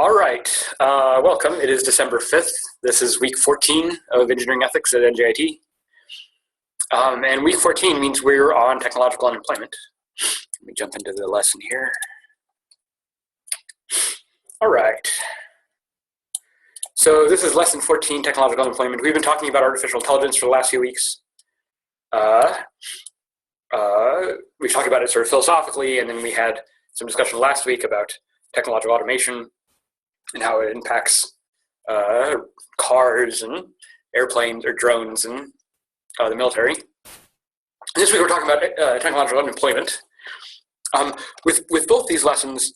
All right, welcome. It is December 5th. This is week 14 of engineering ethics at NJIT. And week 14 means we're on technological unemployment. Let me jump into the lesson here. All right. So this is lesson 14, technological unemployment. We've been talking about artificial intelligence for the last few weeks. We've talked about it sort of philosophically, and then we had some discussion last week about technological automation and how it impacts cars and airplanes or drones and the military. This week we're talking about technological unemployment. With both these lessons,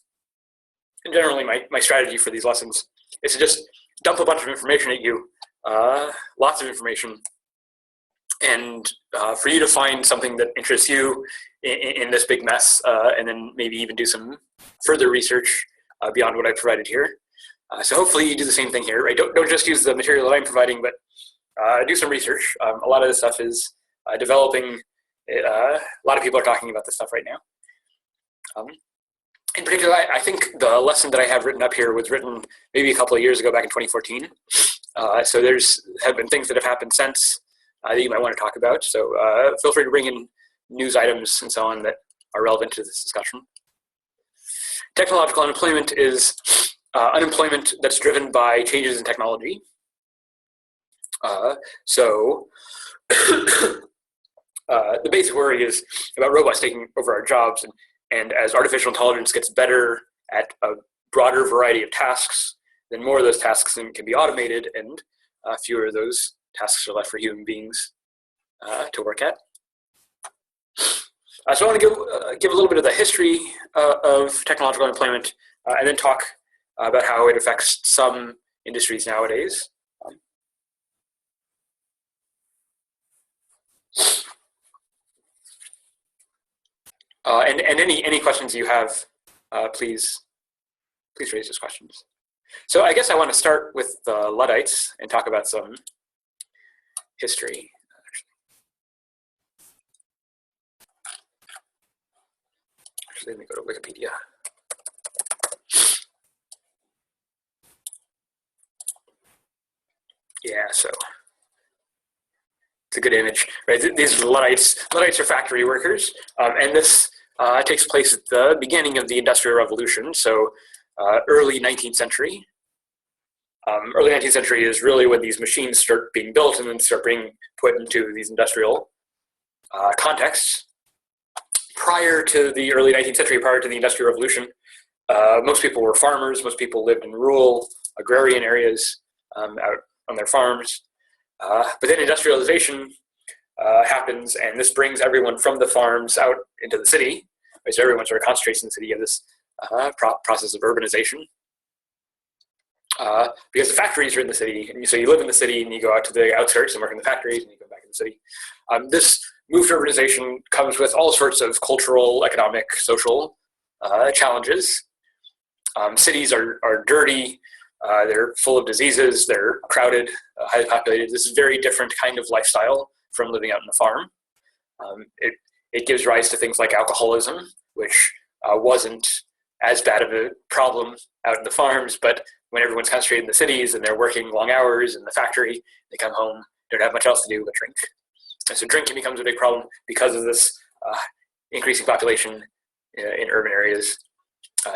and generally my strategy for these lessons is to just dump a bunch of information at you, lots of information, and for you to find something that interests you in this big mess, and then maybe even do some further research beyond what I provided here. So hopefully you do the same thing here, right? Don't just use the material that I'm providing, but do some research. A lot of this stuff is developing. A lot of people are talking about this stuff right now. In particular, I think the lesson that I have written up here was written maybe a couple of years ago, back in 2014. So have been things that have happened since that you might want to talk about. So feel free to bring in news items and so on that are relevant to this discussion. Technological unemployment is unemployment that's driven by changes in technology. The basic worry is about robots taking over our jobs, and as artificial intelligence gets better at a broader variety of tasks, then more of those tasks can be automated, and fewer of those tasks are left for human beings to work at. So I want to give a little bit of the history of technological unemployment, and then talk about how it affects some industries nowadays. And any questions you have, please raise those questions. So I guess I want to start with the Luddites and talk about some history. Actually, let me go to Wikipedia. Yeah, so it's a good image, right? These are the Luddites. Luddites are factory workers, and this takes place at the beginning of the Industrial Revolution, so early 19th century. Early 19th century is really when these machines start being built and then start being put into these industrial contexts. Prior to the early 19th century, prior to the Industrial Revolution, most people were farmers. Most people lived in rural agrarian areas out on their farms. But then industrialization happens, and this brings everyone from the farms out into the city. Right? So everyone sort of concentrates in the city of this process of urbanization. Because the factories are in the city, and so you live in the city, and you go out to the outskirts and work in the factories, and you go back in the city. This move to urbanization comes with all sorts of cultural, economic, social challenges. Cities are dirty. They're full of diseases, they're crowded, highly populated. This is a very different kind of lifestyle from living out on a farm. It gives rise to things like alcoholism, which wasn't as bad of a problem out in the farms, but when everyone's concentrated in the cities and they're working long hours in the factory, they come home, don't have much else to do but drink. And so drinking becomes a big problem because of this increasing population in urban areas.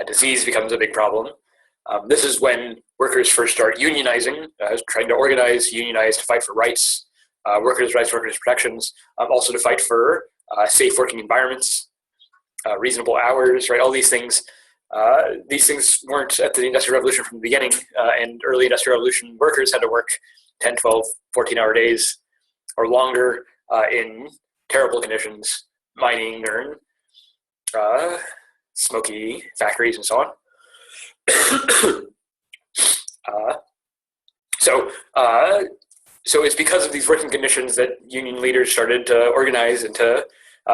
Disease becomes a big problem. This is when workers first start unionizing, trying to unionize to fight for rights, workers' rights, workers' protections, also to fight for safe working environments, reasonable hours, right? All these things weren't at the Industrial Revolution from the beginning, and early Industrial Revolution workers had to work 10, 12, 14-hour days or longer in terrible conditions, mining or in smoky factories and so on. So it's because of these working conditions that union leaders started to organize and to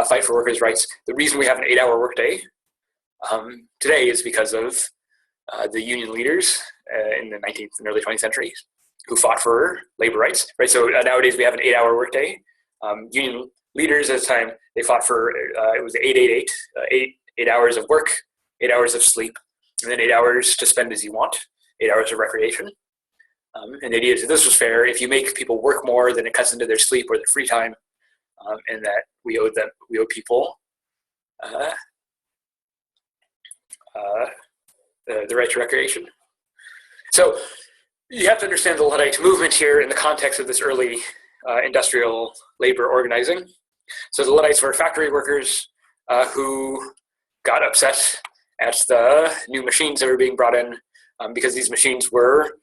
fight for workers' rights. The reason we have an 8-hour workday today is because of the union leaders in the 19th and early 20th centuries who fought for labor rights. Right. So nowadays we have an 8-hour workday. Union leaders at the time, they fought for it was 8-8-8, 8 hours of work, 8 hours of sleep, and then 8 hours to spend as you want. 8 hours of recreation. And the idea is that this was fair. If you make people work more, then it cuts into their sleep or their free time, and that we owe people the right to recreation. So you have to understand the Luddite movement here in the context of this early industrial labor organizing. So the Luddites were factory workers who got upset at the new machines that were being brought in because these machines were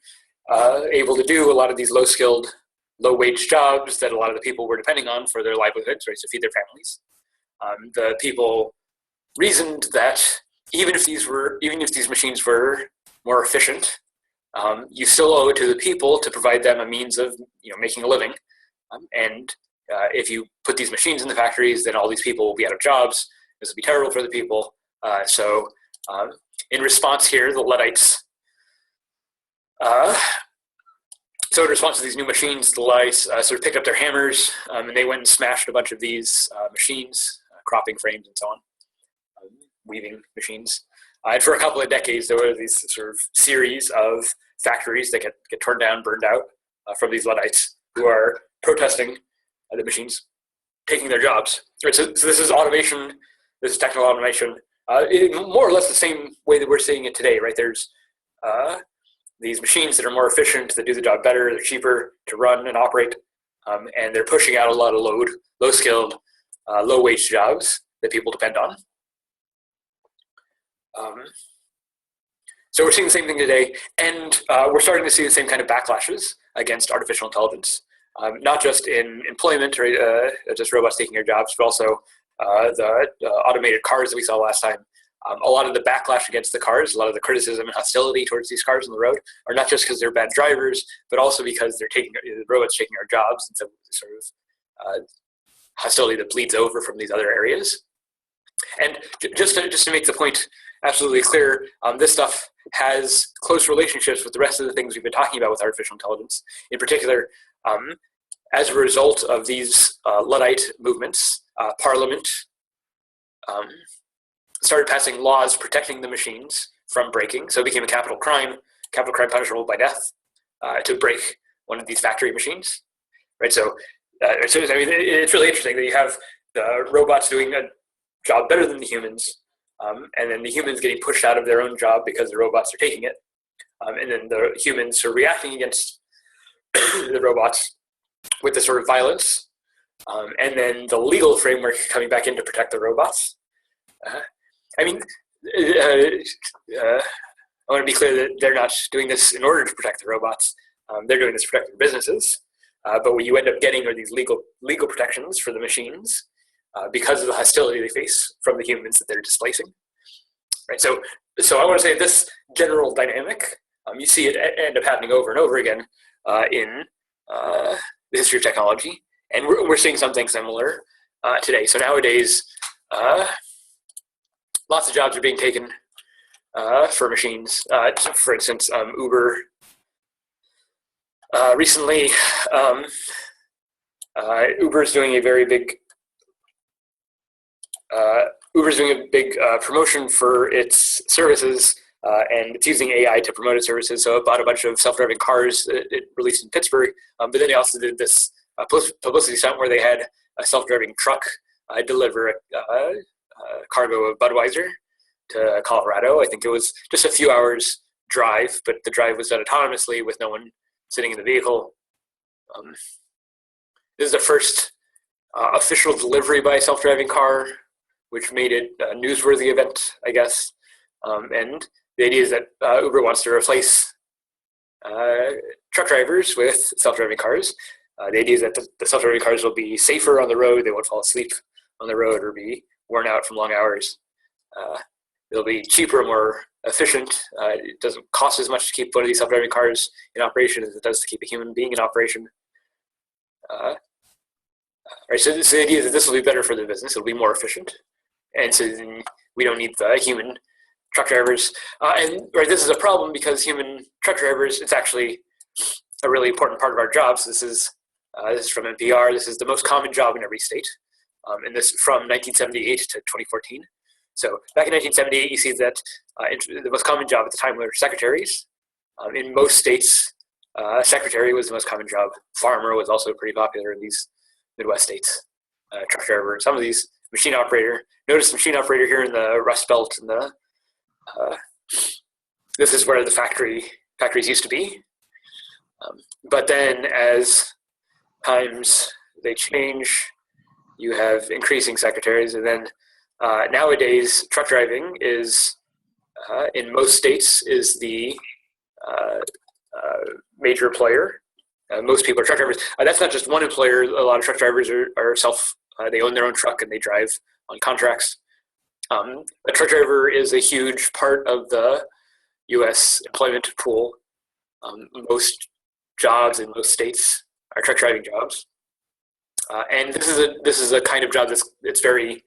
able to do a lot of these low-skilled, low-wage jobs that a lot of the people were depending on for their livelihoods, right, to feed their families. The people reasoned that even if these machines were more efficient, you still owe it to the people to provide them a means of making a living. And if you put these machines in the factories, then all these people will be out of jobs. This would be terrible for the people. So in response here, the Luddites, so in response to these new machines, the Luddites sort of picked up their hammers and they went and smashed a bunch of these machines, cropping frames and so on, weaving machines. And for a couple of decades, there were these sort of series of factories that get torn down, burned out from these Luddites who are protesting the machines taking their jobs. Right, so this is automation, this is technical automation, more or less the same way that we're seeing it today, right? There's these machines that are more efficient, that do the job better, they're cheaper to run and operate, and they're pushing out a lot of low-skilled, low-wage jobs that people depend on. So we're seeing the same thing today, and we're starting to see the same kind of backlashes against artificial intelligence, not just in employment, right, just robots taking our jobs, but also the automated cars that we saw last time. A lot of the backlash against the cars, a lot of the criticism and hostility towards these cars on the road are not just because they're bad drivers, but also because the robots taking our jobs, and so sort of hostility that bleeds over from these other areas. And just to make the point absolutely clear, this stuff has close relationships with the rest of the things we've been talking about with artificial intelligence. In particular, as a result of these Luddite movements, Parliament started passing laws protecting the machines from breaking. So it became a capital crime punishable by death, to break one of these factory machines. Right. So I mean, it's really interesting that you have the robots doing a job better than the humans, and then the humans getting pushed out of their own job because the robots are taking it, and then the humans are reacting against the robots with this sort of violence, and then the legal framework coming back in to protect the robots. I mean, I want to be clear that they're not doing this in order to protect the robots. They're doing this to protect their businesses. But what you end up getting are these legal protections for the machines because of the hostility they face from the humans that they're displacing. Right. So I want to say this general dynamic, you see it end up happening over and over again in the history of technology, and we're seeing something similar today. So nowadays, lots of jobs are being taken for machines. For instance, Uber recently, Uber's doing a very big promotion for its services, and it's using AI to promote its services. So it bought a bunch of self-driving cars that it released in Pittsburgh, but then they also did this publicity stunt where they had a self-driving truck deliver a cargo of Budweiser to Colorado. I think it was just a few hours drive, but the drive was done autonomously with no one sitting in the vehicle. This is the first official delivery by a self-driving car, which made it a newsworthy event, I guess. And the idea is that Uber wants to replace truck drivers with self-driving cars. The idea is that the self-driving cars will be safer on the road. They won't fall asleep on the road or be worn out from long hours. They'll be cheaper, more efficient. It doesn't cost as much to keep one of these self-driving cars in operation as it does to keep a human being in operation. Right, so the idea is that this will be better for the business. It'll be more efficient. And so then we don't need the human truck drivers. And right, this is a problem because human truck drivers, it's actually a really important part of our jobs. This is from NPR. This is the most common job in every state. And this from 1978 to 2014. So back in 1978, you see that the most common job at the time were secretaries. In most states, secretary was the most common job. Farmer was also pretty popular in these Midwest states. Truck driver, some of these, machine operator. Notice machine operator here in the Rust Belt, and this is where the factories used to be. But then as times they change, you have increasing secretaries, and then nowadays truck driving is in most states is the major player. Most people are truck drivers. That's not just one employer. A lot of truck drivers are they own their own truck and they drive on contracts. A truck driver is a huge part of the U.S. employment pool. Most jobs in most states are truck driving jobs, and this is a kind of job that's very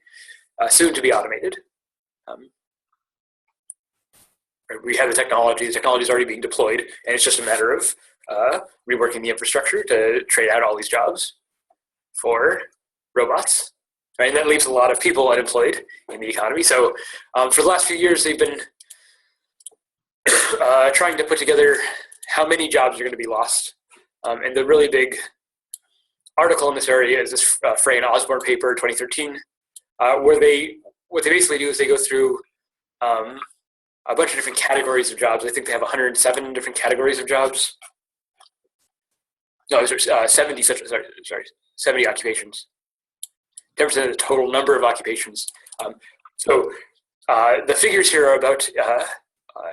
soon to be automated. We have the technology is already being deployed, and it's just a matter of reworking the infrastructure to trade out all these jobs for robots. Right? And that leaves a lot of people unemployed in the economy. So for the last few years, they've been trying to put together how many jobs are going to be lost. And the really big article in this area is this Frey and Osborne paper, 2013, where what they basically do is they go through a bunch of different categories of jobs. I think they have 107 different categories of jobs. No, 70 occupations. 10% of the total number of occupations. So the figures here are about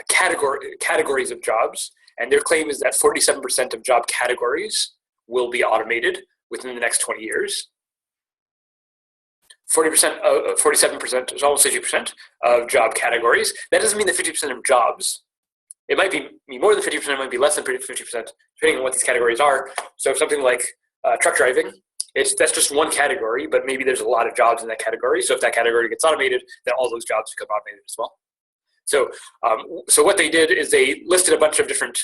categories of jobs, and their claim is that 47% of job categories will be automated within the next 20 years. 47%, is almost 50% of job categories. That doesn't mean that 50% of jobs. It might be more than 50%, it might be less than 50%, depending on what these categories are. So something like truck driving, that's just one category, but maybe there's a lot of jobs in that category. So if that category gets automated, then all those jobs become automated as well. So, so what they did is they listed a bunch of different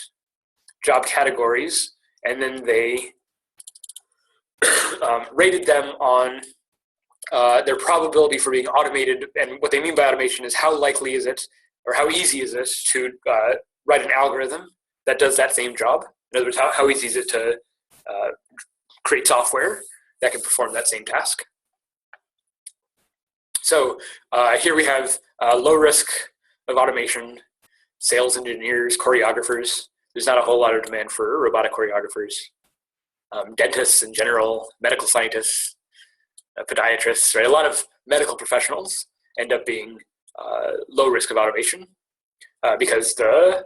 job categories, and then they rated them on their probability for being automated. And what they mean by automation is how likely is it, or how easy is it to write an algorithm that does that same job? In other words, how easy is it to create software that can perform that same task? So here we have low risk of automation, sales engineers, choreographers. There's not a whole lot of demand for robotic choreographers. Dentists in general, medical scientists, podiatrists, right? A lot of medical professionals end up being low risk of automation because the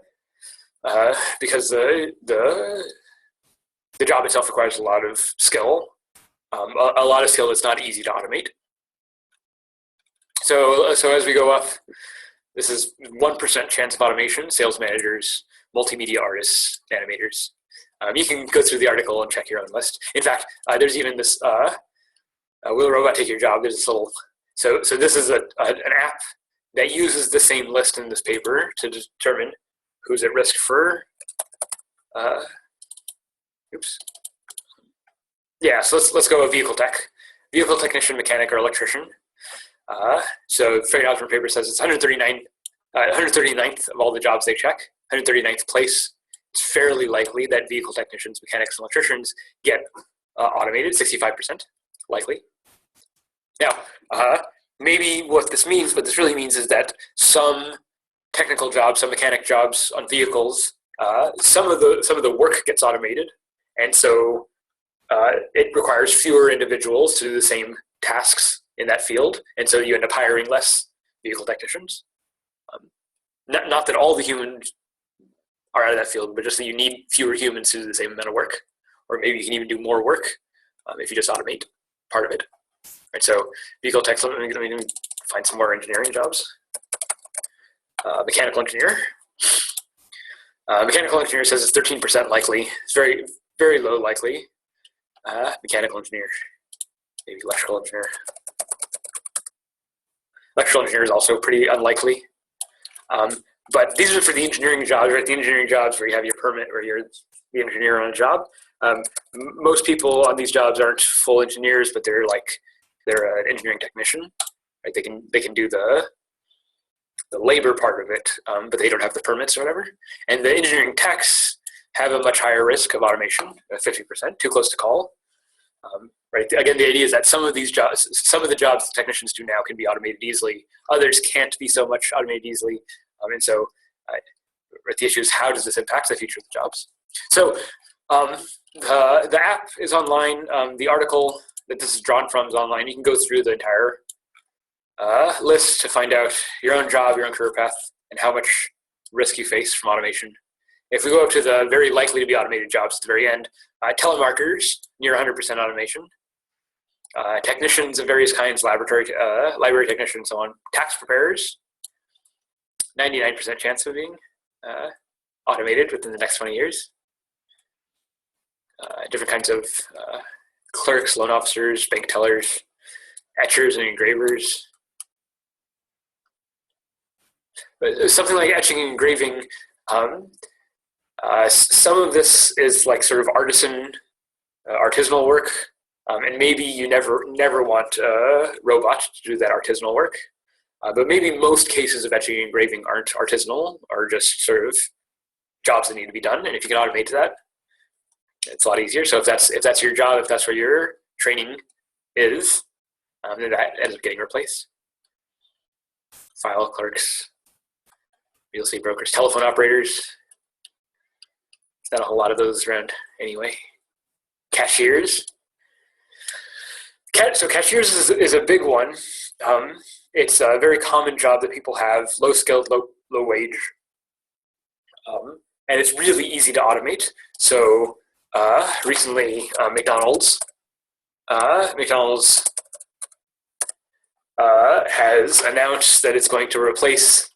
job itself requires a lot of skill, a lot of skill that's not easy to automate. So as we go up, this is 1% chance of automation: sales managers, multimedia artists, animators. You can go through the article and check your own list. In fact, there's even this. Will a robot take your job? There's this little, so this is an app that uses the same list in this paper to determine who's at risk for, Yeah, so let's go with vehicle tech. Vehicle technician, mechanic, or electrician. So the Frey and Osborne paper says it's 139th of all the jobs they check, 139th place. It's fairly likely that vehicle technicians, mechanics, and electricians get automated, 65% likely. Now, maybe what this really means is that some technical jobs, some mechanic jobs on vehicles, some of the work gets automated, and so it requires fewer individuals to do the same tasks in that field, and so you end up hiring less vehicle technicians. Not that all the humans are out of that field, but just that you need fewer humans to do the same amount of work, or maybe you can even do more work if you just automate part of it. Right, so vehicle tech, let me find some more engineering jobs. Mechanical engineer. Mechanical engineer says it's 13% likely. It's very, very low likely. Mechanical engineer, maybe electrical engineer. Electrical engineer is also pretty unlikely. But these are for the engineering jobs, right? The engineering jobs where you have your permit, where you're the engineer on a job. Most people on these jobs aren't full engineers, but they're an engineering technician, right? They can do labor part of it, but they don't have the permits or whatever. And the engineering techs have a much higher risk of automation, 50%, too close to call. Right. Again, the idea is that some of these jobs, some of the jobs that technicians do now can be automated easily. Others can't be so much automated easily. And so the issue is, how does this impact the future of the jobs? So the app is online. The article that this is drawn from is online. You can go through the entire list to find out your own job, your own career path, and how much risk you face from automation. If we go up to the very likely to be automated jobs at the very end, telemarketers, near 100% automation. Technicians of various kinds, library technicians, so on. Tax preparers, 99% chance of being automated within the next 20 years. Different kinds of clerks, loan officers, bank tellers, etchers and engravers. But something like etching and engraving, some of this is like sort of artisanal work. And maybe you never want a robot to do that artisanal work. But maybe most cases of etching and engraving aren't artisanal, or just sort of jobs that need to be done. And if you can automate that, it's a lot easier. So if that's your job, if that's where your training is, then that ends up getting replaced. File clerks, real estate brokers, telephone operators. There's not a whole lot of those around anyway. Cashiers. So cashiers is a big one. It's a very common job that people have, low skilled, low wage. And it's really easy to automate. So recently, McDonald's has announced that it's going to replace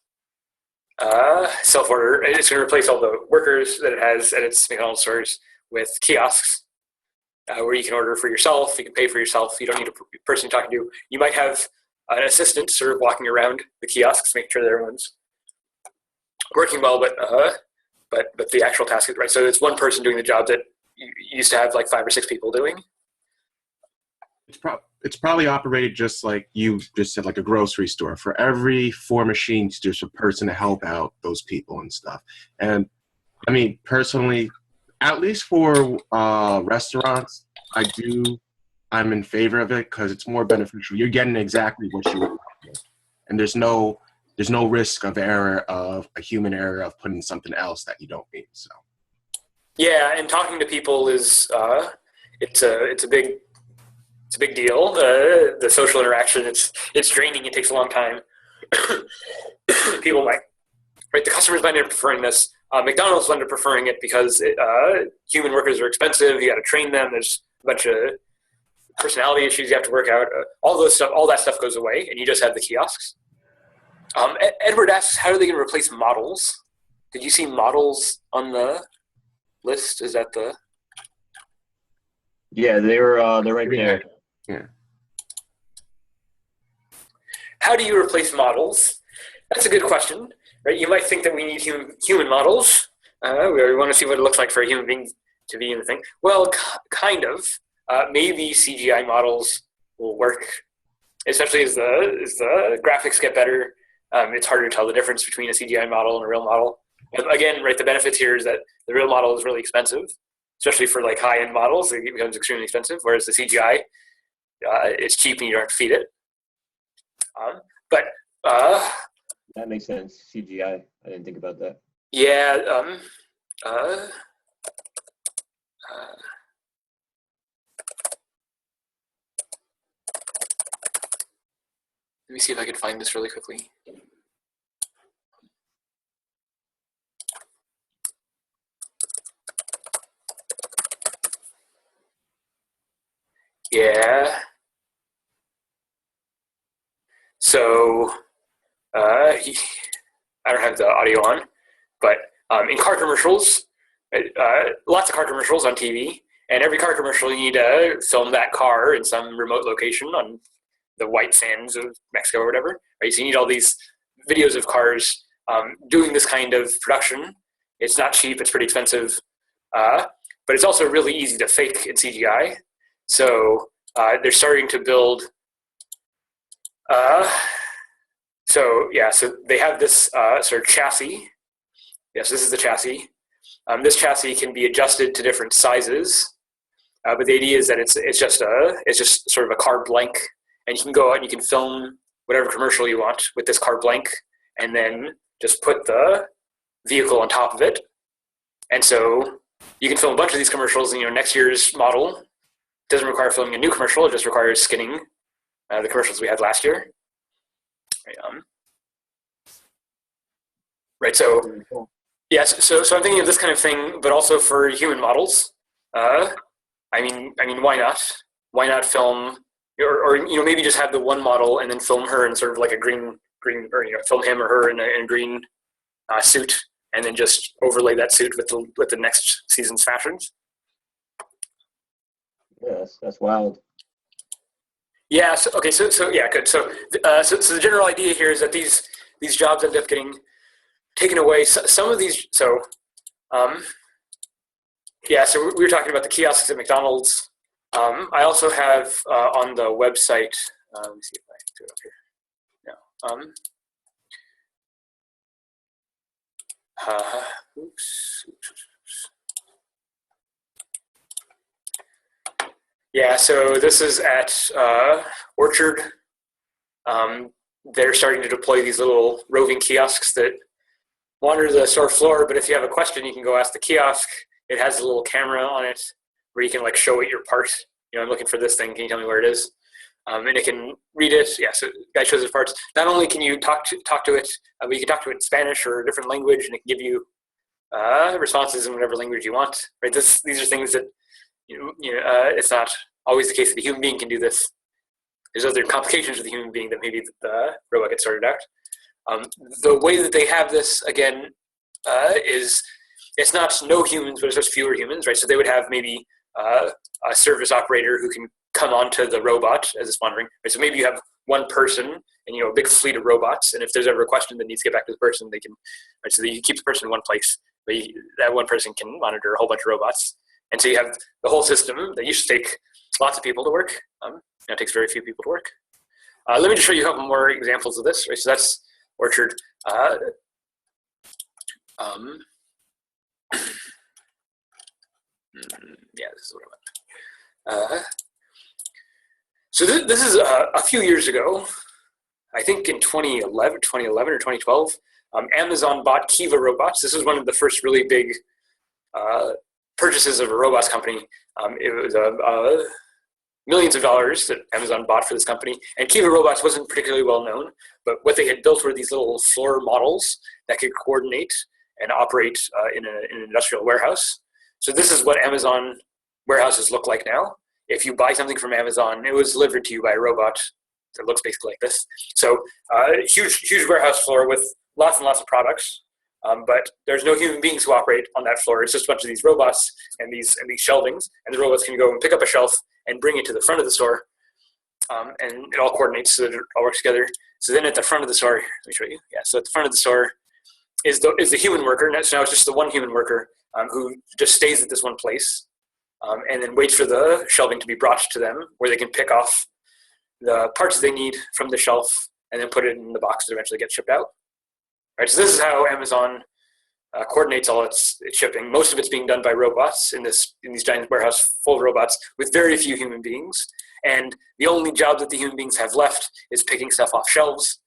self-order. It's going to replace all the workers that it has at its McDonald's stores with kiosks. Where you can order for yourself, you can pay for yourself, you don't need a person talking to you. You might have an assistant sort of walking around the kiosks, making sure that everyone's working well, but the actual task is right. So it's one person doing the job that you used to have like 5 or 6 people doing. It's probably operated just like you just said, like a grocery store. For every 4 machines, there's a person to help out those people and stuff. And I mean, personally, at least for restaurants, I'm in favor of it because it's more beneficial. You're getting exactly what you want, and there's no risk of a human error of putting something else that you don't need. So yeah, and talking to people is it's a big deal. The social interaction, it's draining. It takes a long time. People might, right? The customers might end up preferring this. McDonald's ended up preferring it because human workers are expensive. You got to train them. There's a bunch of personality issues you have to work out. All that stuff goes away, and you just have the kiosks. Edward asks, how are they going to replace models? Did you see models on the list? Is that the? Yeah, they're right there. Yeah. How do you replace models? That's a good question. Right? You might think that we need human models. We want to see what it looks like for a human being to be in the thing. Well, kind of. Maybe CGI models will work, especially as the graphics get better. It's harder to tell the difference between a CGI model and a real model. And again, right, the benefits here is that the real model is really expensive, especially for like high-end models. It becomes extremely expensive, whereas the CGI, it's cheap and you don't have to feed it. That makes sense. CGI. I didn't think about that. Yeah. Let me see if I can find this really quickly. Yeah. So, I don't have the audio on, but in car commercials, lots of car commercials on TV, and every car commercial you need to film that car in some remote location on the white sands of Mexico or whatever. Right? So you need all these videos of cars doing this kind of production. It's not cheap, it's pretty expensive, but it's also really easy to fake in CGI. So they're starting to build So yeah, so they have this sort of chassis. Yes, this is the chassis. This chassis can be adjusted to different sizes, but the idea is that it's just sort of a carte blank, and you can go out and you can film whatever commercial you want with this carte blank, and then just put the vehicle on top of it. And so you can film a bunch of these commercials, and next year's model doesn't require filming a new commercial; it just requires skinning the commercials we had last year. Right. So yes. So I'm thinking of this kind of thing, but also for human models. I mean, why not? Why not film, or maybe just have the one model and then film her in sort of like a green, or film him or her in a green suit, and then just overlay that suit with the next season's fashions. Yes, that's wild. Yeah. So, okay. So yeah, good. So the general idea here is that these jobs end up getting taken away. Some of these. So yeah. So we were talking about the kiosks at McDonald's. I also have on the website. Let me see if I can do it up here. No. Oops. Yeah, so this is at Orchard. They're starting to deploy these little roving kiosks that wander the store floor, but if you have a question, you can go ask the kiosk. It has a little camera on it where you can like show it your part. I'm looking for this thing. Can you tell me where it is? And it can read it. Yeah, so the guy shows his parts. Not only can you talk to it, but you can talk to it in Spanish or a different language, and it can give you responses in whatever language you want. Right? These are things that it's not always the case that a human being can do this. There's other complications with the human being that maybe the robot gets sorted out. The way that they have this again is it's not no humans, but it's just fewer humans, right? So they would have maybe a service operator who can come onto the robot as it's monitoring. Right? So maybe you have one person and a big fleet of robots, and if there's ever a question that needs to get back to the person, they can. Right? So you keep the person in one place, but that one person can monitor a whole bunch of robots, and so you have the whole system that used to take lots of people to work. It takes very few people to work. Let me just show you a couple more examples of this. Right? So that's Orchard. Yeah, this is what I want. So this is a few years ago, I think in 2011 or 2012, Amazon bought Kiva robots. This was one of the first really big purchases of a robots company. It was millions of dollars that Amazon bought for this company. And Kiva robots wasn't particularly well known, but what they had built were these little floor models that could coordinate and operate in an industrial warehouse. So this is what Amazon warehouses look like now. If you buy something from Amazon, it was delivered to you by a robot that looks basically like this. So huge warehouse floor with lots and lots of products, but there's no human beings who operate on that floor. It's just a bunch of these robots and these shelvings, and the robots can go and pick up a shelf and bring it to the front of the store, and it all coordinates so that it all works together. So then at the front of the store, let me show you. Yeah, so at the front of the store is the human worker. So now it's just the one human worker who just stays at this one place and then waits for the shelving to be brought to them where they can pick off the parts they need from the shelf and then put it in the box that eventually gets shipped out. All right, so this is how Amazon coordinates all its shipping. Most of it's being done by robots in these giant warehouse full of robots with very few human beings. And the only job that the human beings have left is picking stuff off shelves.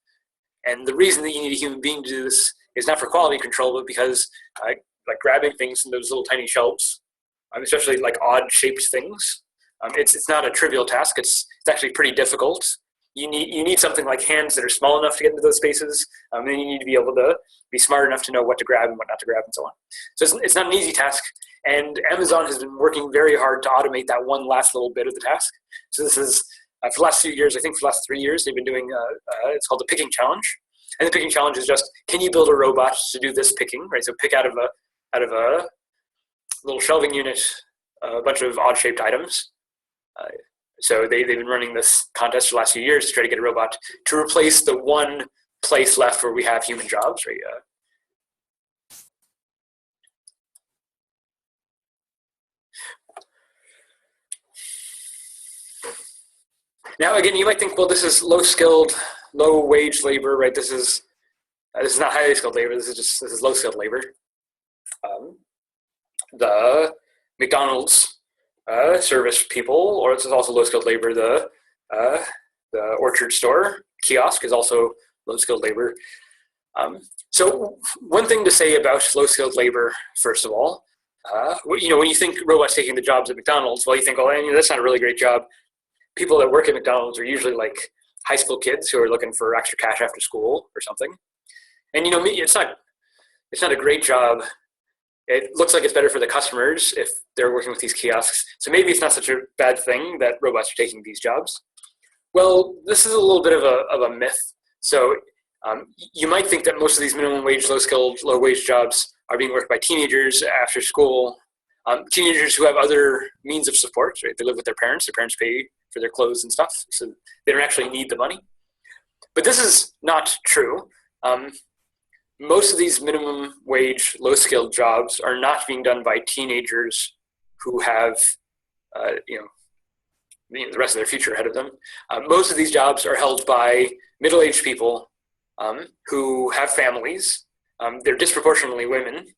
And the reason that you need a human being to do this is not for quality control, but because like grabbing things from those little tiny shelves, especially like odd shaped things, it's not a trivial task. It's actually pretty difficult. You need something like hands that are small enough to get into those spaces, and then you need to be able to be smart enough to know what to grab and what not to grab and so on. So it's not an easy task, and Amazon has been working very hard to automate that one last little bit of the task. So this is, for the last few years, I think for the last 3 years, they've been doing, it's called the picking challenge. And the picking challenge is just, can you build a robot to do this picking, right? So pick out of a little shelving unit a bunch of odd-shaped items. So they've been running this contest for the last few years to try to get a robot to replace the one place left where we have human jobs, right? Now, again, you might think, well, this is low-skilled low wage labor, right? This is not highly skilled labor. This is low skilled labor. The McDonald's service people, or this is also low skilled labor. The orchard store kiosk is also low skilled labor. So one thing to say about low skilled labor, first of all, when you think robots taking the jobs at McDonald's, well, you think, oh, that's not a really great job. People that work at McDonald's are usually like high school kids who are looking for extra cash after school or something. And it's not a great job. It looks like it's better for the customers if they're working with these kiosks. So maybe it's not such a bad thing that robots are taking these jobs. Well, this is a little bit of a myth. So you might think that most of these minimum wage, low wage jobs are being worked by teenagers after school. Teenagers who have other means of support, right? They live with their parents. Their parents pay for their clothes and stuff, so they don't actually need the money. But this is not true. Most of these minimum wage, low-skilled jobs are not being done by teenagers who have, the rest of their future ahead of them. Most of these jobs are held by middle-aged people who have families. They're disproportionately women,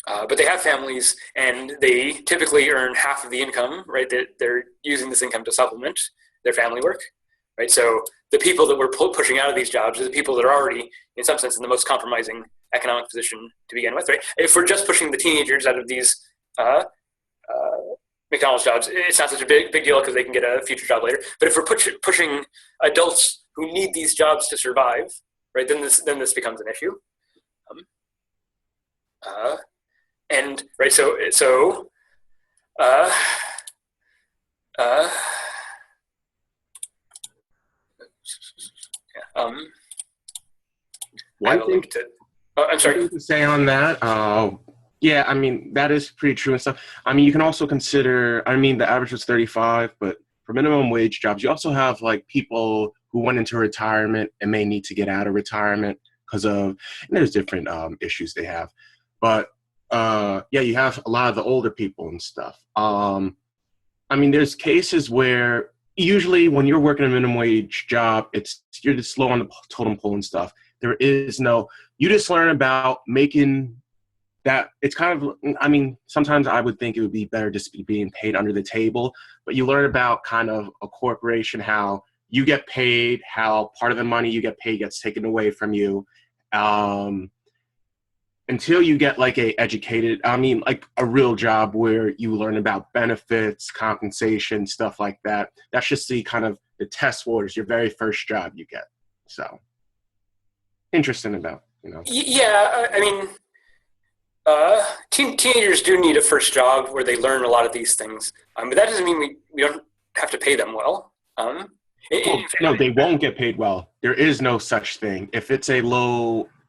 but they have families, and they typically earn half of the income, right? They're using this income to supplement their family work, right? So the people that we're pushing out of these jobs are the people that are already, in some sense, in the most compromising economic position to begin with, right? If we're just pushing the teenagers out of these McDonald's jobs, it's not such a big deal because they can get a future job later. But if we're pushing adults who need these jobs to survive, right, then this becomes an issue. And right, so one thing I'm sorry. to say on that, yeah, I mean, that is pretty true and stuff. I mean, you can also consider, I mean, the average was 35, but for minimum wage jobs, you also have like people who went into retirement and may need to get out of retirement because of, and there's different issues they have. But yeah, you have a lot of the older people and stuff. I mean, there's cases where usually when you're working a minimum wage job, you're just low on the totem pole and stuff. There is no, you just learn about making that. It's kind of, I mean, sometimes I would think it would be better just being paid under the table, but you learn about kind of a corporation, how you get paid, how part of the money you get paid gets taken away from you. Until you get like like a real job where you learn about benefits, compensation, stuff like that. That's just the kind of the test waters, your very first job you get. So interesting about, Yeah, I mean, teenagers do need a first job where they learn a lot of these things. But that doesn't mean we don't have to pay them well. No, they won't get paid well. There is no such thing. If it's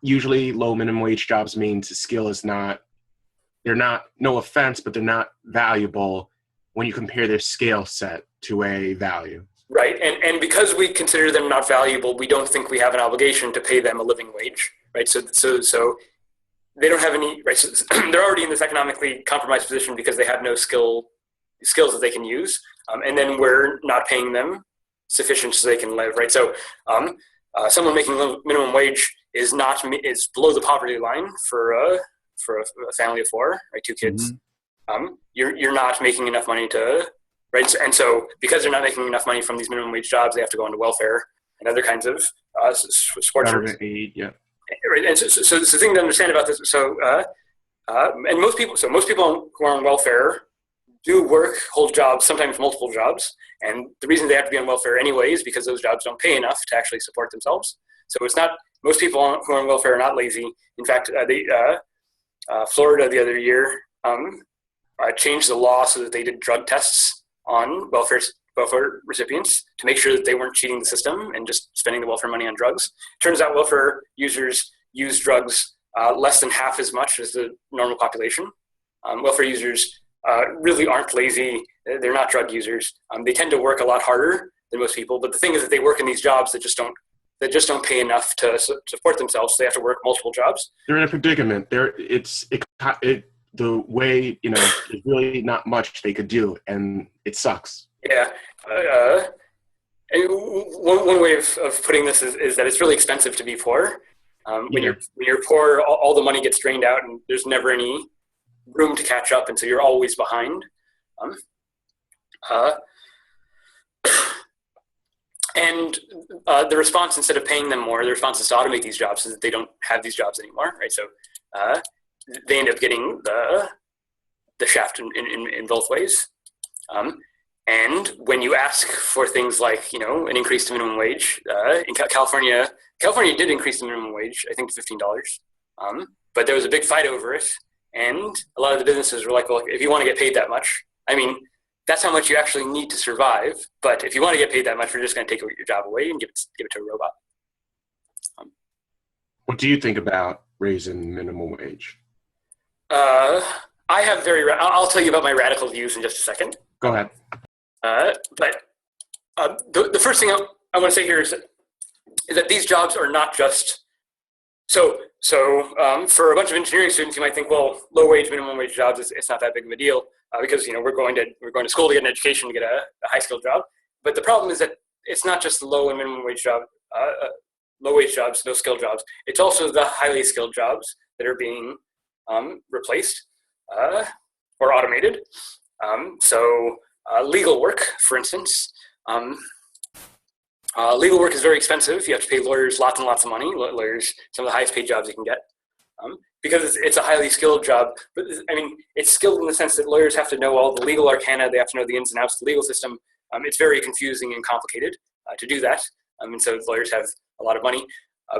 usually low minimum wage jobs means the skill is they're not, no offense, but they're not valuable when you compare their skill set to a value. Right, and because we consider them not valuable, we don't think we have an obligation to pay them a living wage, right? So they don't have any, right? So they're already in this economically compromised position because they have no skills that they can use, and then we're not paying them sufficient so they can live, right? So someone making minimum wage is below the poverty line for a family of four, right? 2 kids. Mm-hmm. You're not making enough money to, right? And so because they're not making enough money from these minimum wage jobs, they have to go into welfare and other kinds of support services. Yeah. Right. And so the thing to understand about this, and most people who are on welfare do hold jobs, sometimes multiple jobs. And the reason they have to be on welfare anyway is because those jobs don't pay enough to actually support themselves. So it's not, most people who are on welfare are not lazy. In fact, Florida the other year changed the law so that they did drug tests on welfare recipients to make sure that they weren't cheating the system and just spending the welfare money on drugs. Turns out welfare users use drugs less than half as much as the normal population. Welfare users really aren't lazy. They're not drug users. They tend to work a lot harder than most people. But the thing is that they work in these jobs that just don't pay enough to support themselves. So they have to work multiple jobs. They're in a predicament. The way, there's really not much they could do, and it sucks. Yeah. And one way of putting this is that it's really expensive to be poor. When you're poor, all the money gets drained out, and there's never any room to catch up, and so you're always behind. And the response, instead of paying them more, the response is to automate these jobs so that they don't have these jobs anymore, right? So they end up getting the shaft in both ways. And when you ask for things like, an increase to minimum wage, in California did increase the minimum wage, I think, to $15. But there was a big fight over it. And a lot of the businesses were like, well, if you want to get paid that much, that's how much you actually need to survive. But if you want to get paid that much, we're just going to take your job away and give it to a robot. What do you think about raising minimum wage? I have I'll tell you about my radical views in just a second. Go ahead. But the first thing I want to say here is that these jobs are not just so for a bunch of engineering students, you might think, well, low wage, minimum wage jobs, it's not that big of a deal because we're going to school to get an education to get a high skilled job. But the problem is that it's not just the low and minimum wage job, low wage jobs, no skilled jobs. It's also the highly skilled jobs that are being replaced or automated. Legal work, for instance. Legal work is very expensive. You have to pay lawyers lots and lots of money. Lawyers, some of the highest paid jobs you can get, because it's a highly skilled job. But it's skilled in the sense that lawyers have to know all the legal arcana. They have to know the ins and outs of the legal system. It's very confusing and complicated to do that. And so lawyers have a lot of money.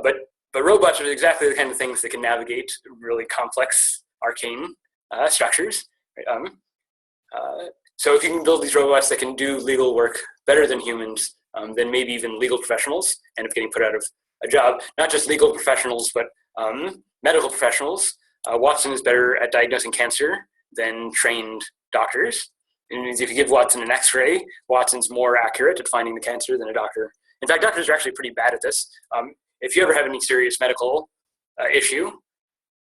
But robots are exactly the kind of things that can navigate really complex, arcane structures. Right? So if you can build these robots that can do legal work better than humans, then maybe even legal professionals end up getting put out of a job. Not just legal professionals, but medical professionals. Watson is better at diagnosing cancer than trained doctors. It means if you give Watson an X-ray, Watson's more accurate at finding the cancer than a doctor. In fact, doctors are actually pretty bad at this. If you ever have any serious medical issue,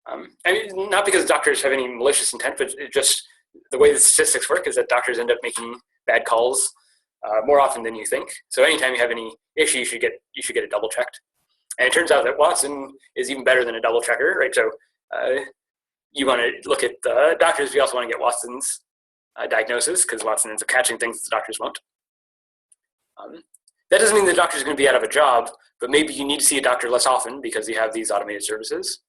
not because doctors have any malicious intent, but it just the way the statistics work is that doctors end up making bad calls more often than you think. So anytime you have any issue, you should get it double checked. And it turns out that Watson is even better than a double checker, right? So you want to look at the doctors. You also want to get Watson's diagnosis because Watson ends up catching things that the doctors won't. That doesn't mean the doctor's going to be out of a job, but maybe you need to see a doctor less often because you have these automated services.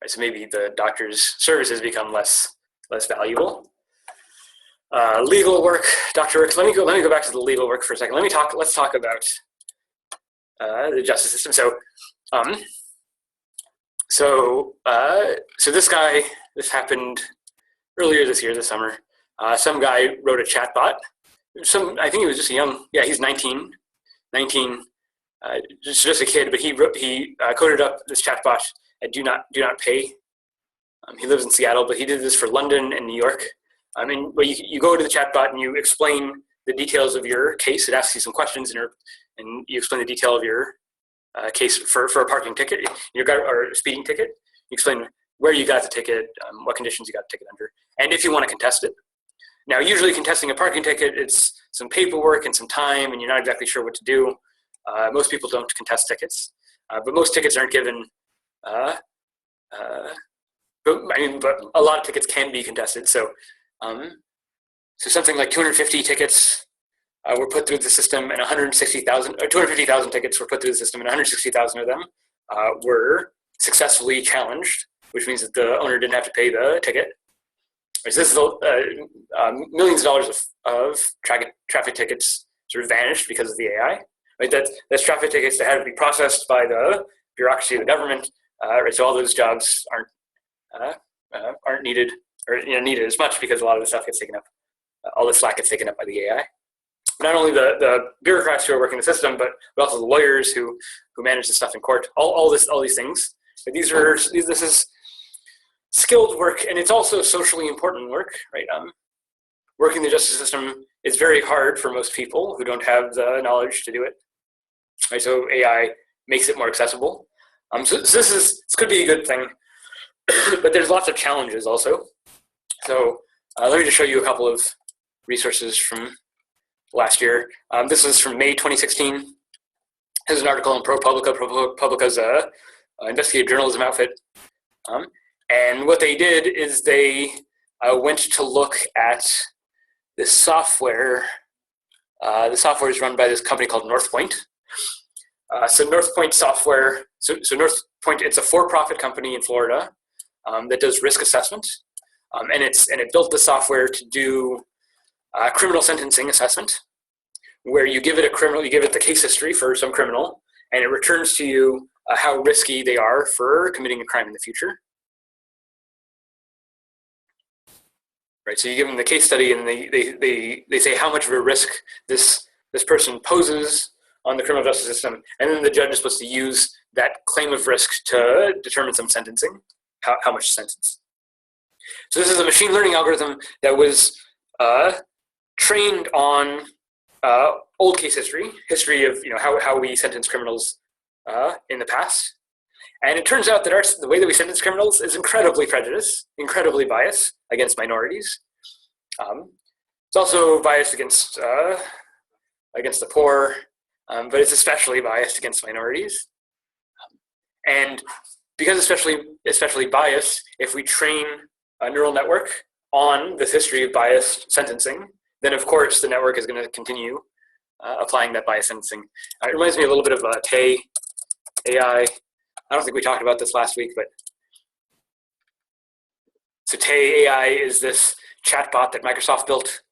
So maybe the doctor's services become less valuable. Legal work, doctor work. Let me go back to the legal work for a second. Let's talk about the justice system. So this happened earlier this year, this summer. Some guy wrote a chatbot. I think he was just he's 19, just a kid, but he coded up this chatbot at do not pay. He lives in Seattle, but he did this for London and New York. But you go to the chatbot and you explain the details of your case. It asks you some questions and you explain the detail of your case for a parking ticket, or a speeding ticket. You explain where you got the ticket, what conditions you got the ticket under, and if you want to contest it. Now, usually contesting a parking ticket, it's some paperwork and some time, and you're not exactly sure what to do. Most people don't contest tickets, but most tickets aren't given. But a lot of tickets can be contested. So something like 250 tickets were put through the system, and 250,000 tickets were put through the system, and 160,000 of them were successfully challenged, which means that the owner didn't have to pay the ticket. So this is millions of dollars of traffic tickets sort of vanished because of the AI. Right? That's traffic tickets that had to be processed by the bureaucracy of the government. Right? So all those jobs aren't needed, or needed as much because a lot of the stuff gets taken up. All the slack gets taken up by the AI. Not only the bureaucrats who are working the system, but also the lawyers who manage the stuff in court. All these things. But this is skilled work, and it's also socially important work, right? Working the justice system is very hard for most people who don't have the knowledge to do it. Right? So AI makes it more accessible. So this could be a good thing, but there's lots of challenges also. So let me just show you a couple of resources from last year. This is from May 2016. This is an article in ProPublica. ProPublica's a investigative journalism outfit. And what they did is they went to look at this software. The software is run by this company called NorthPoint. So NorthPoint software, so NorthPoint, it's a for-profit company in Florida that does risk assessment. And it built the software to do criminal sentencing assessment, where you give it the case history for some criminal, and it returns to you how risky they are for committing a crime in the future. Right, so you give them the case study, and they say how much of a risk this person poses on the criminal justice system, and then the judge is supposed to use that claim of risk to determine some sentencing, how much sentence. So this is a machine learning algorithm that was trained on old case history of how we sentence criminals in the past. And it turns out that the way that we sentence criminals is incredibly prejudiced, incredibly biased against minorities. It's also biased against the poor, but it's especially biased against minorities. And because especially biased, if we train a neural network on this history of biased sentencing, then of course the network is going to continue applying that biased sentencing. It reminds me a little bit of Tay AI. I don't think we talked about this last week, but so Tay AI is this chatbot that Microsoft built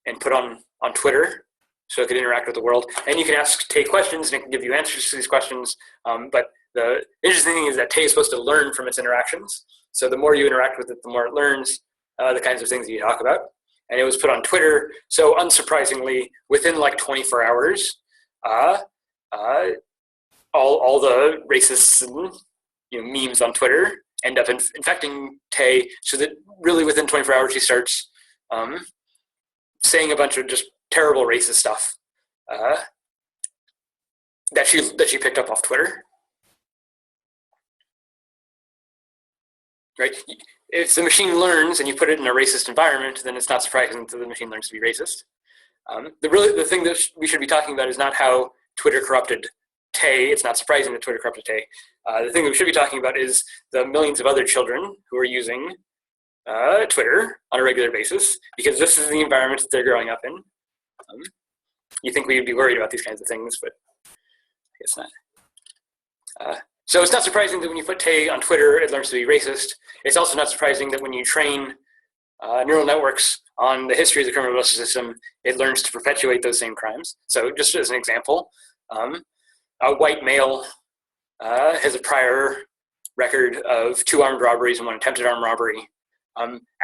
and put on Twitter so it could interact with the world. And you can ask Tay questions and it can give you answers to these questions. But the interesting thing is that Tay is supposed to learn from its interactions. So the more you interact with it, the more it learns the kinds of things that you talk about. And it was put on Twitter. So unsurprisingly, within like 24 hours, all the racists and memes on Twitter end up infecting Tay, so that really within 24 hours she starts saying a bunch of just terrible racist stuff that she picked up off Twitter. Right? If the machine learns and you put it in a racist environment, then it's not surprising that the machine learns to be racist. The thing that we should be talking about is not how Twitter corrupted Tay. It's not surprising that Twitter corrupted Tay. The thing that we should be talking about is the millions of other children who are using Twitter on a regular basis, because this is the environment that they're growing up in. You think we'd be worried about these kinds of things, but I guess not. So it's not surprising that when you put Tay on Twitter, it learns to be racist. It's also not surprising that when you train neural networks on the history of the criminal justice system, it learns to perpetuate those same crimes. So just as an example, a white male has a prior record of 2 armed robberies and 1 attempted armed robbery.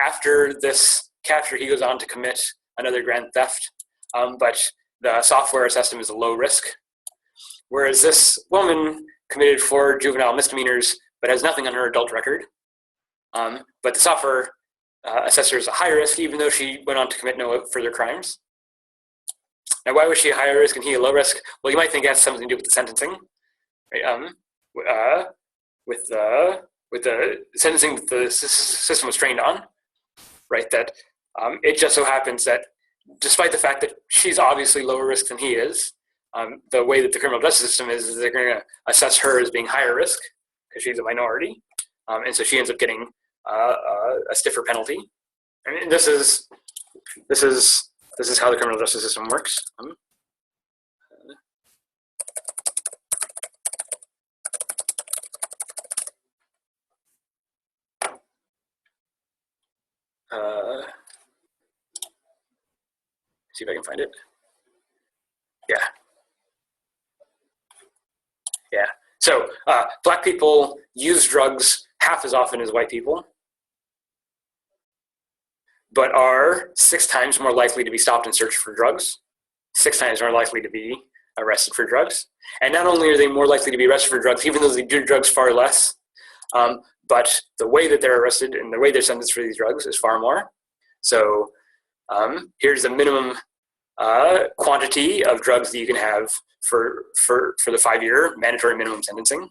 After this capture, he goes on to commit another grand theft, but the software assessed him as a low risk. Whereas this woman committed 4 juvenile misdemeanors, but has nothing on her adult record. But the software assessed her as a high risk, even though she went on to commit no further crimes. Now, why was she a higher risk and he a low risk? Well, you might think it has something to do with the sentencing, right? With the sentencing that the system was trained on, right? That it just so happens that despite the fact that she's obviously lower risk than he is, the way that the criminal justice system is they're going to assess her as being higher risk because she's a minority, and so she ends up getting a stiffer penalty. And this is how the criminal justice system works. See if I can find it. Yeah. So black people use drugs half as often as white people, but are 6 times more likely to be stopped and searched for drugs, 6 times more likely to be arrested for drugs. And not only are they more likely to be arrested for drugs, even though they do drugs far less, but the way that they're arrested and the way they're sentenced for these drugs is far more. So here's the minimum quantity of drugs that you can have for the 5-year mandatory minimum sentencing.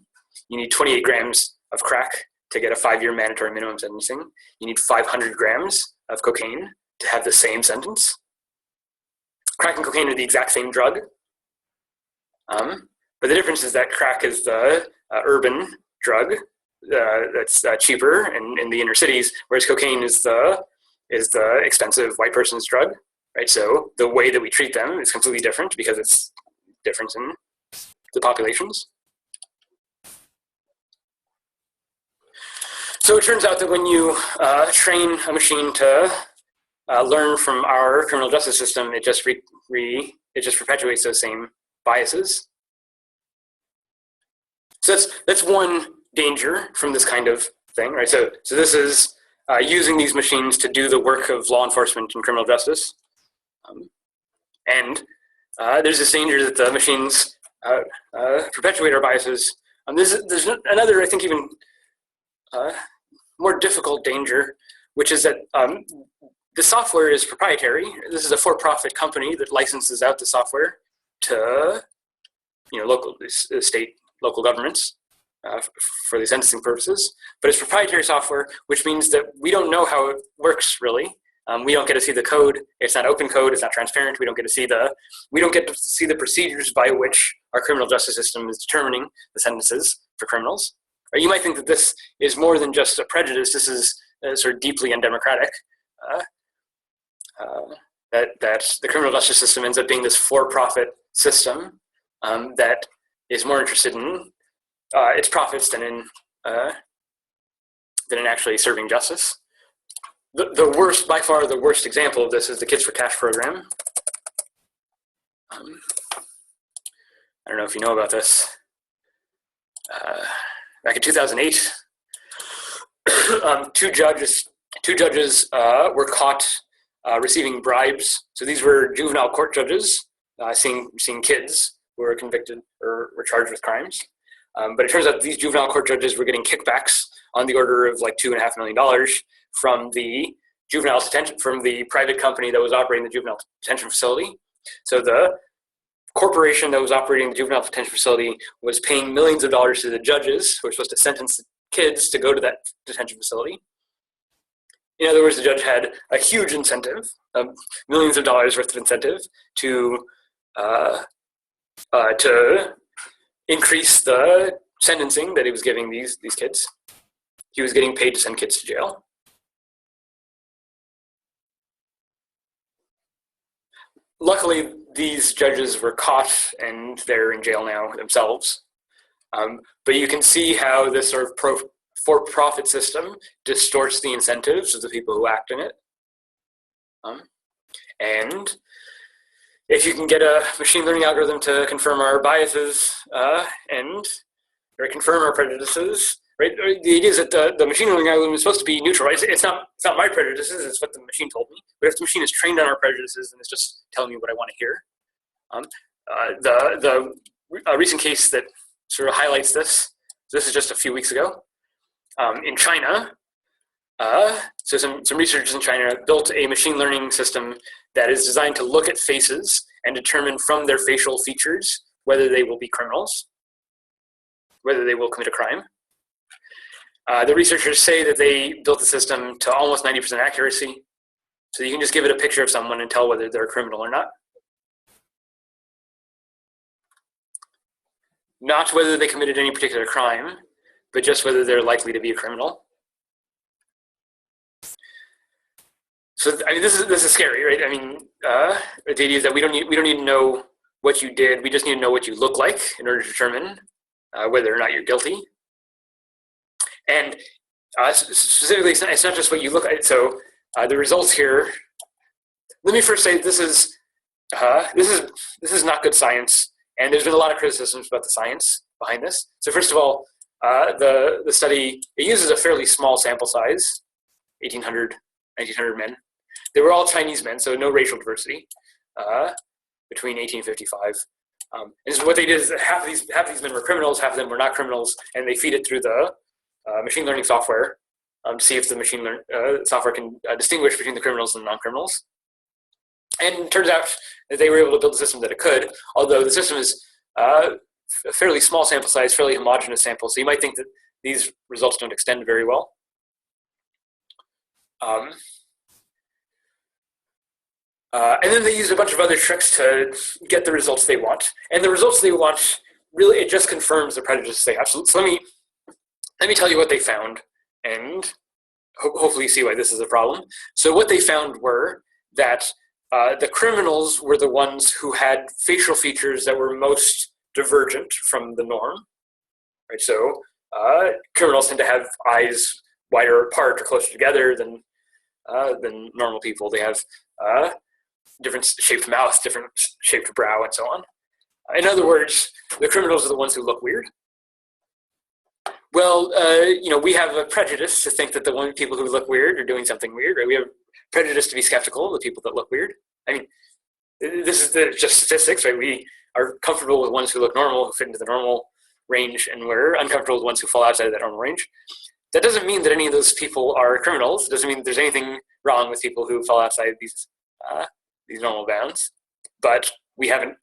You need 28 grams of crack to get a 5-year mandatory minimum sentencing. You need 500 grams of cocaine to have the same sentence. crack and cocaine are the exact same drug. But the difference is that crack is the urban drug that's cheaper in the inner cities, whereas cocaine is the expensive white person's drug, right? So the way that we treat them is completely different because it's different in the populations. So it turns out that when you train a machine to learn from our criminal justice system, it just perpetuates those same biases. So that's one danger from this kind of thing, right? So this is using these machines to do the work of law enforcement and criminal justice, and there's this danger that the machines perpetuate our biases. There's another, I think, even more difficult danger, which is that the software is proprietary. This is a for-profit company that licenses out the software to, local governments for the sentencing purposes. But it's proprietary software, which means that we don't know how it works really. We don't get to see the code. It's not open code. It's not transparent. We don't get to see the procedures by which our criminal justice system is determining the sentences for criminals. Or you might think that this is more than just a prejudice. This is sort of deeply undemocratic. That the criminal justice system ends up being this for-profit system that is more interested in its profits than in actually serving justice. The worst, by far, the worst example of this is the Kids for Cash program. I don't know if you know about this. Back in 2008, two judges were caught receiving bribes. So these were juvenile court judges seeing kids who were convicted or were charged with crimes. But it turns out these juvenile court judges were getting kickbacks on the order of like $2.5 million from the private company that was operating the juvenile detention facility. So the corporation that was operating the juvenile detention facility was paying millions of dollars to the judges who were supposed to sentence the kids to go to that detention facility. In other words, the judge had a huge incentive, millions of dollars worth of incentive to increase the sentencing that he was giving these kids. He was getting paid to send kids to jail. Luckily, these judges were caught and they're in jail now themselves. But you can see how this sort of for-profit system distorts the incentives of the people who act in it. And if you can get a machine learning algorithm to confirm our biases or confirm our prejudices, right? The idea is that the machine learning algorithm is supposed to be neutral. Right? It's not my prejudices, it's what the machine told me. But if the machine is trained on our prejudices, then it's just telling me what I want to hear. The recent case that sort of highlights this is just a few weeks ago. In China, so some researchers in China built a machine learning system that is designed to look at faces and determine from their facial features whether they will be criminals, whether they will commit a crime. The researchers say that they built the system to almost 90% accuracy, so you can just give it a picture of someone and tell whether they're a criminal or not. Not whether they committed any particular crime, but just whether they're likely to be a criminal. So I mean, this is scary, right? I mean, the idea is that we don't need to know what you did. We just need to know what you look like in order to determine whether or not you're guilty. And specifically, it's not just what you look like. So the results here. Let me first say this is not good science, and there's been a lot of criticisms about the science behind this. So first of all, the study, it uses a fairly small sample size, 1,800 men. They were all Chinese men, so no racial diversity between 1855. And so what they did is half these men were criminals, half of them were not criminals, and they feed it through the machine learning software to see if the machine software can distinguish between the criminals and the non-criminals. And it turns out that they were able to build a system that it could, although the system is a fairly small sample size, fairly homogeneous sample, so you might think that these results don't extend very well. And then they use a bunch of other tricks to get the results they want. And the results they want, really, it just confirms the prejudice they have. So let me tell you what they found, and hopefully you see why this is a problem. So what they found were that the criminals were the ones who had facial features that were most divergent from the norm. Right? So criminals tend to have eyes wider apart or closer together than normal people. They have different shaped mouth, different shaped brow, and so on. In other words, the criminals are the ones who look weird. Well, we have a prejudice to think that the people who look weird are doing something weird. Right? We have a prejudice to be skeptical of the people that look weird. I mean, this is just statistics, right? We are comfortable with ones who look normal, who fit into the normal range, and we're uncomfortable with ones who fall outside of that normal range. That doesn't mean that any of those people are criminals. It doesn't mean that there's anything wrong with people who fall outside these normal bounds. But we have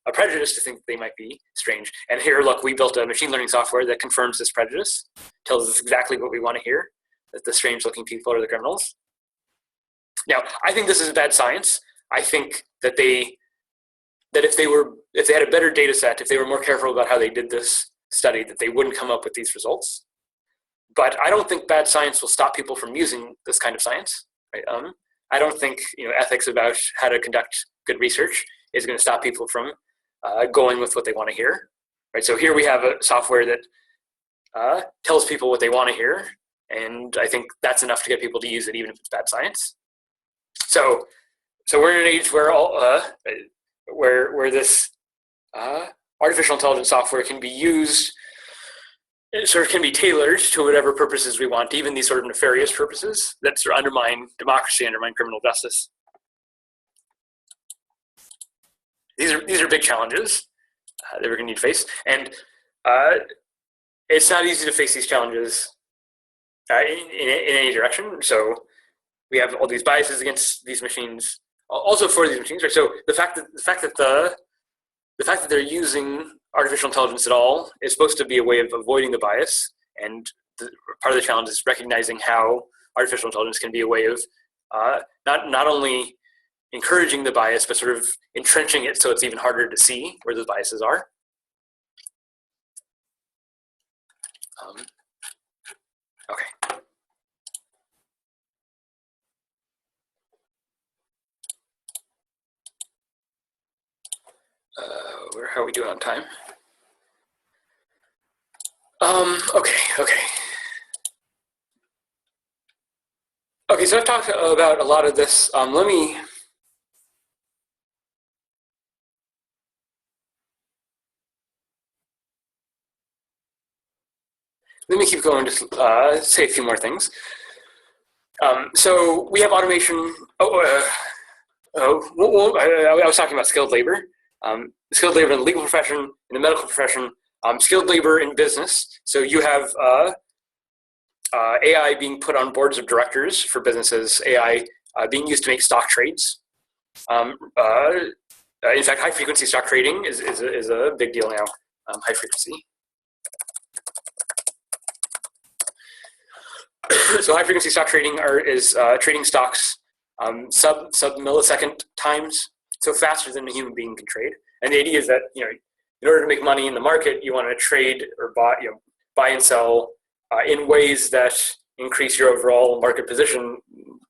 a prejudice to think that they might be strange. And here, look, we built a machine learning software that confirms this prejudice, tells us exactly what we want to hear, that the strange-looking people are the criminals. Now, I think this is bad science. I think that if they had a better data set, if they were more careful about how they did this study, that they wouldn't come up with these results. But I don't think bad science will stop people from using this kind of science. Right? I don't think ethics about how to conduct good research is going to stop people from going with what they want to hear. Right? So here we have a software that tells people what they want to hear, and I think that's enough to get people to use it, even if it's bad science. So we're in an age where this artificial intelligence software can be used. It sort of can be tailored to whatever purposes we want, even these sort of nefarious purposes that sort of undermine democracy, undermine criminal justice. These are big challenges that we're going to need to face, and it's not easy to face these challenges in any direction. So we have all these biases against these machines, also for these machines. Right? So the fact that they're using artificial intelligence at all is supposed to be a way of avoiding the bias, and part of the challenge is recognizing how artificial intelligence can be a way of not only encouraging the bias, but sort of entrenching it so it's even harder to see where those biases are. Okay. How are we doing on time? Okay, so I've talked about a lot of this. Let me keep going to say a few more things. So we have automation. I was talking about skilled labor. Skilled labor in the legal profession, in the medical profession, skilled labor in business. So you have AI being put on boards of directors for businesses, AI being used to make stock trades. In fact, high-frequency stock trading is a big deal now, high-frequency. So high-frequency stock trading is trading stocks sub-millisecond times, so faster than a human being can trade. And the idea is that, in order to make money in the market, you want to trade or buy and sell in ways that increase your overall market position,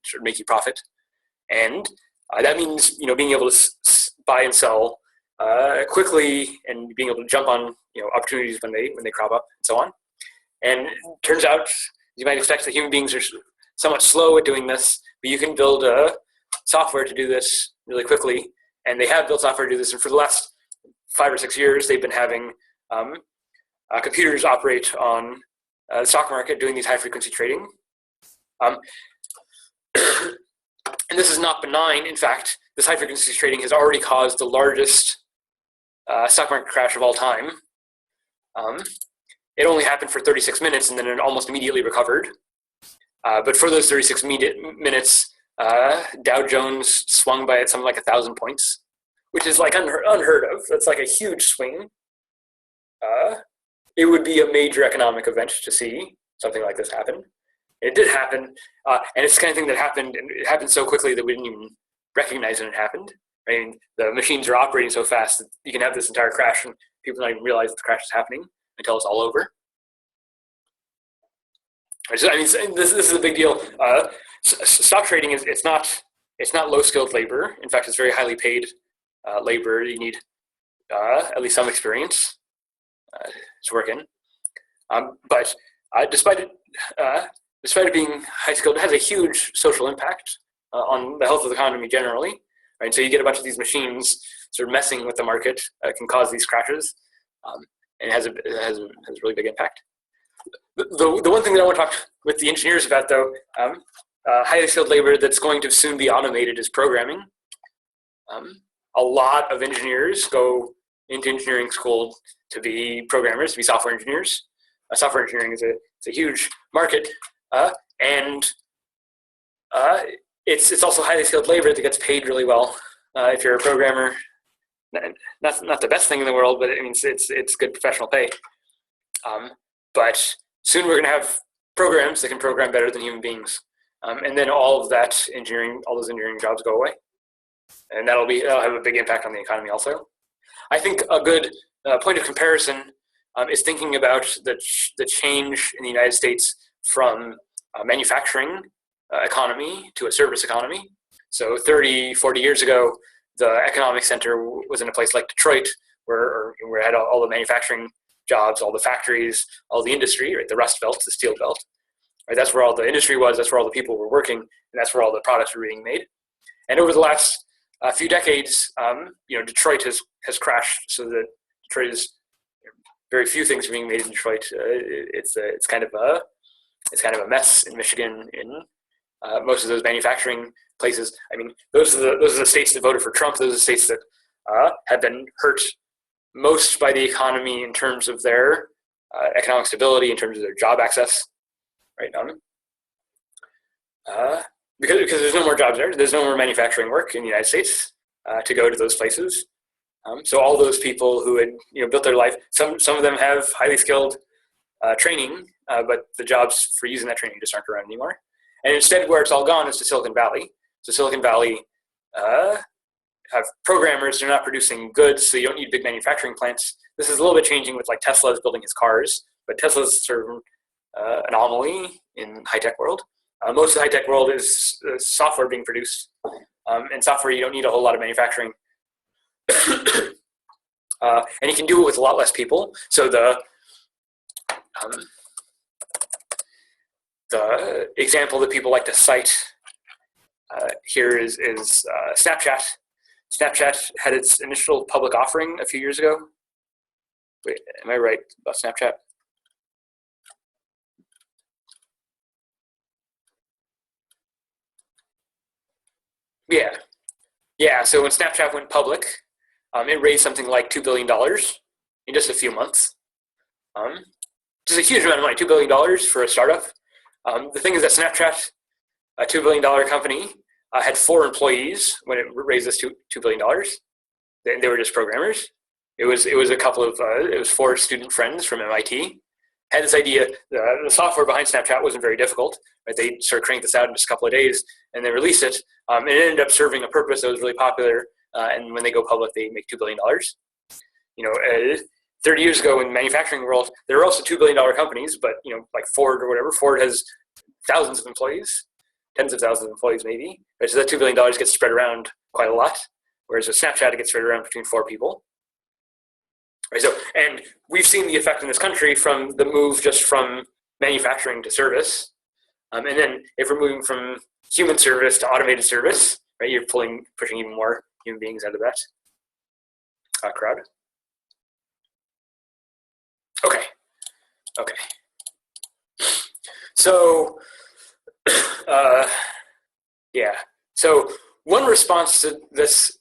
should make you profit. And that means, being able to buy and sell quickly and being able to jump on, opportunities when they crop up and so on. And it turns out, you might expect that human beings are somewhat slow at doing this, but you can build a software to do this really quickly. And they have built software to do this. And for the last 5 or 6 years, they've been having computers operate on the stock market doing these high-frequency trading. And this is not benign. In fact, this high-frequency trading has already caused the largest stock market crash of all time. It only happened for 36 minutes, and then it almost immediately recovered. But for those 36 minutes, Dow Jones swung by something like 1,000 points, which is like unheard of. That's like a huge swing. It would be a major economic event to see something like this happen. It did happen, and it's the kind of thing that happened, and it happened so quickly that we didn't even recognize when it happened. I mean, the machines are operating so fast that you can have this entire crash and people don't even realize that the crash is happening until it's all over. So, I mean, this is a big deal. Stock trading it's not low skilled labor. In fact, it's very highly paid labor. You need at least some experience to work in. But despite it being high skilled, it has a huge social impact on the health of the economy generally. Right? So you get a bunch of these machines sort of messing with the market, can cause these crashes, and it has a really big impact. The one thing that I want to talk with the engineers about, though, highly skilled labor that's going to soon be automated is programming. A lot of engineers go into engineering school to be programmers, to be software engineers. Software engineering is a huge market, and it's also highly skilled labor that gets paid really well. If you're a programmer, not the best thing in the world, but it means it's good professional pay. But soon we're going to have programs that can program better than human beings, and then all those engineering jobs go away, and that'll have a big impact on the economy also. I think a good point of comparison is thinking about the change in the United States from manufacturing economy to a service economy. So 30, 40 years ago, the economic center was in a place like Detroit, where it had all the manufacturing jobs, all the factories, all the industry, right? The Rust Belt, the Steel Belt. Right? That's where all the industry was, that's where all the people were working, and that's where all the products were being made. And over the last few decades, Detroit has crashed, so that Detroit is very few things are being made in Detroit. It's kind of a mess in Michigan. In most of those manufacturing places, I mean, those are the states that voted for Trump. Those are the states that have been hurt most by the economy in terms of their economic stability, in terms of their job access, right? Because there's no more jobs there. There's no more manufacturing work in the United States to go to those places. So all those people who had built their life, some of them have highly skilled training, but the jobs for using that training just aren't around anymore. And instead, where it's all gone is to Silicon Valley. So Silicon Valley have programmers. They're not producing goods, so you don't need big manufacturing plants. This is a little bit changing with like Tesla's building his cars, but Tesla's sort of an anomaly in high-tech world. Most of the high-tech world is software being produced. And software, you don't need a whole lot of manufacturing. And you can do it with a lot less people. So the example that people like to cite here is Snapchat. Snapchat had its initial public offering a few years ago. Wait, am I right about Snapchat? Yeah. So when Snapchat went public, it raised something like $2 billion in just a few months. Which is a huge amount of money, $2 billion for a startup. The thing is that Snapchat, a $2 billion company, had 4 employees when it raised this $2 billion. They were just programmers. It was a couple of, it was 4 student friends from MIT. Had this idea, the software behind Snapchat wasn't very difficult. Right? They sort of cranked this out in just a couple of days, and they released it. And it ended up serving a purpose that was really popular. And when they go public, they make $2 billion. 30 years ago in the manufacturing world, there were also $2 billion companies, but like Ford or whatever. Ford has thousands of employees, tens of thousands of employees maybe. Right? So that $2 billion gets spread around quite a lot, whereas with Snapchat, it gets spread around between 4 people. Right? So, and we've seen the effect in this country from the move just from manufacturing to service. And then if we're moving from human service to automated service, right, you're pushing even more human beings out of that crowd. Okay. So, So one response to this,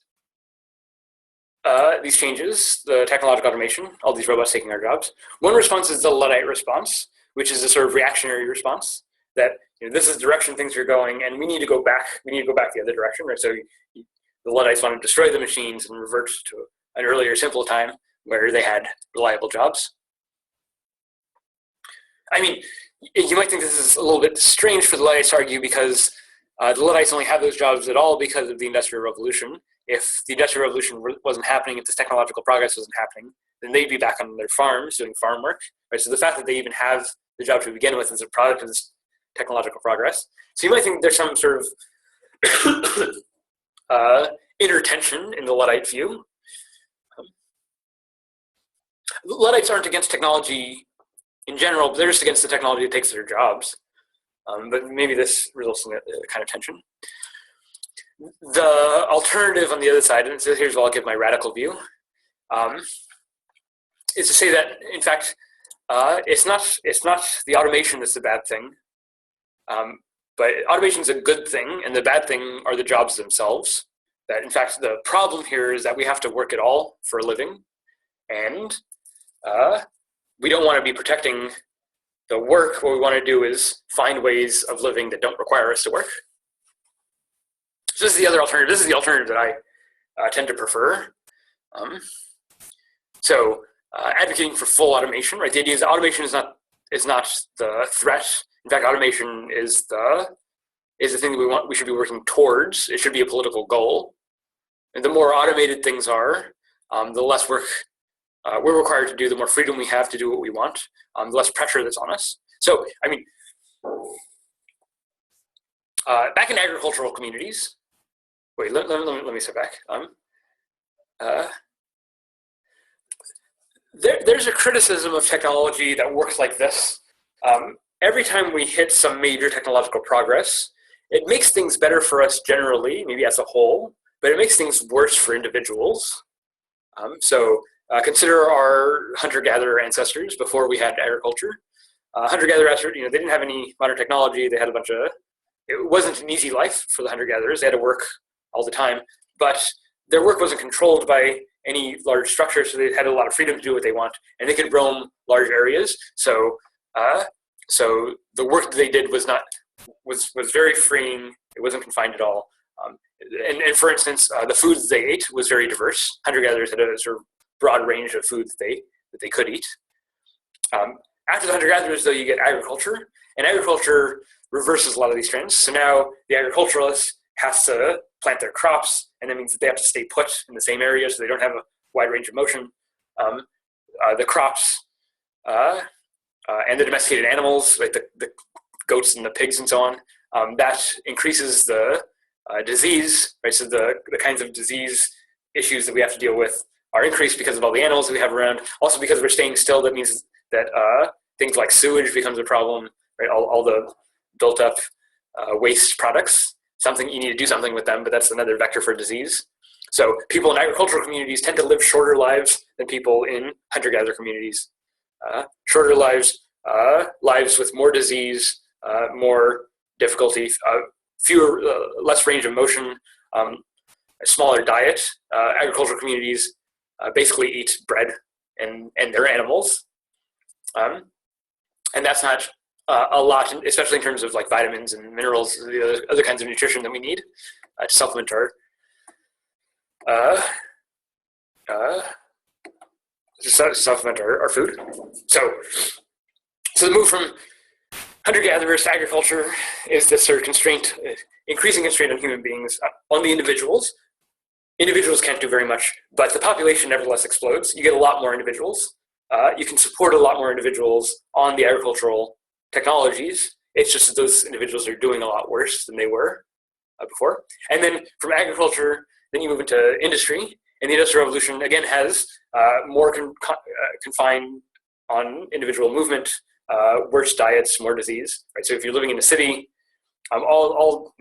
these changes, the technological automation, all these robots taking our jobs, one response is the Luddite response, which is a sort of reactionary response that this is the direction things are going, and we need to go back. We need to go back the other direction, right? So the Luddites want to destroy the machines and revert to an earlier, simpler time where they had reliable jobs. I mean, you might think this is a little bit strange for the Luddites to argue because The Luddites only have those jobs at all because of the Industrial Revolution. If the Industrial Revolution wasn't happening, if this technological progress wasn't happening, then they'd be back on their farms doing farm work. Right? So the fact that they even have the job to begin with is a product of this technological progress. So you might think there's some sort of inner tension in the Luddite view. Luddites aren't against technology in general, but they're just against the technology that takes their jobs. But maybe this results in a kind of tension. The alternative on the other side, and so here's where I'll give my radical view, is to say that, in fact, it's not the automation that's the bad thing, but automation is a good thing, and the bad thing are the jobs themselves. That, in fact, the problem here is that we have to work at all for a living, and we don't want to be protecting the work. What we want to do is find ways of living that don't require us to work. So this is the other alternative. This is the alternative that I tend to prefer. Advocating for full automation, right? The idea is that automation is not the threat. In fact, automation is the thing that we should be working towards. It should be a political goal. And the more automated things are, the less work we're required to do, the more freedom we have to do what we want, the less pressure that's on us. So, I mean, back in agricultural communities, wait, let me step back. There's a criticism of technology that works like this. Every time we hit some major technological progress, it makes things better for us generally, maybe as a whole, but it makes things worse for individuals. Consider our hunter-gatherer ancestors before we had agriculture. Hunter-gatherer ancestors, they didn't have any modern technology. They had it wasn't an easy life for the hunter-gatherers. They had to work all the time, but their work wasn't controlled by any large structure, so they had a lot of freedom to do what they want, and they could roam large areas. So the work that they did was very freeing. It wasn't confined at all. And for instance, the foods they ate was very diverse. Hunter-gatherers had a sort of broad range of foods that they could eat. After the hunter-gatherers, though, you get agriculture, and agriculture reverses a lot of these trends. So now the agriculturalist has to plant their crops, and that means that they have to stay put in the same area, so they don't have a wide range of motion. The crops and the domesticated animals, like the goats and the pigs and so on, that increases the disease, right? So the kinds of disease issues that we have to deal with are increased because of all the animals that we have around. Also, because we're staying still, that means that things like sewage becomes a problem, right? All the built up waste products. You need to do something with them, but that's another vector for disease. So people in agricultural communities tend to live shorter lives than people in hunter-gatherer communities. Shorter lives, lives with more disease, more difficulty, less range of motion, a smaller diet. Agricultural communities basically eat bread and their animals. And that's not a lot, especially in terms of like vitamins and minerals, the other kinds of nutrition that we need to supplement our food. So the move from hunter-gatherers to agriculture is this sort of constraint, increasing constraint on human beings, on the individuals. Individuals can't do very much, but the population nevertheless explodes. You get a lot more individuals. You can support a lot more individuals on the agricultural technologies. It's just that those individuals are doing a lot worse than they were before. And then from agriculture, then you move into industry, and the Industrial Revolution again has more confined on individual movement, worse diets, more disease. Right. So if you're living in a city, all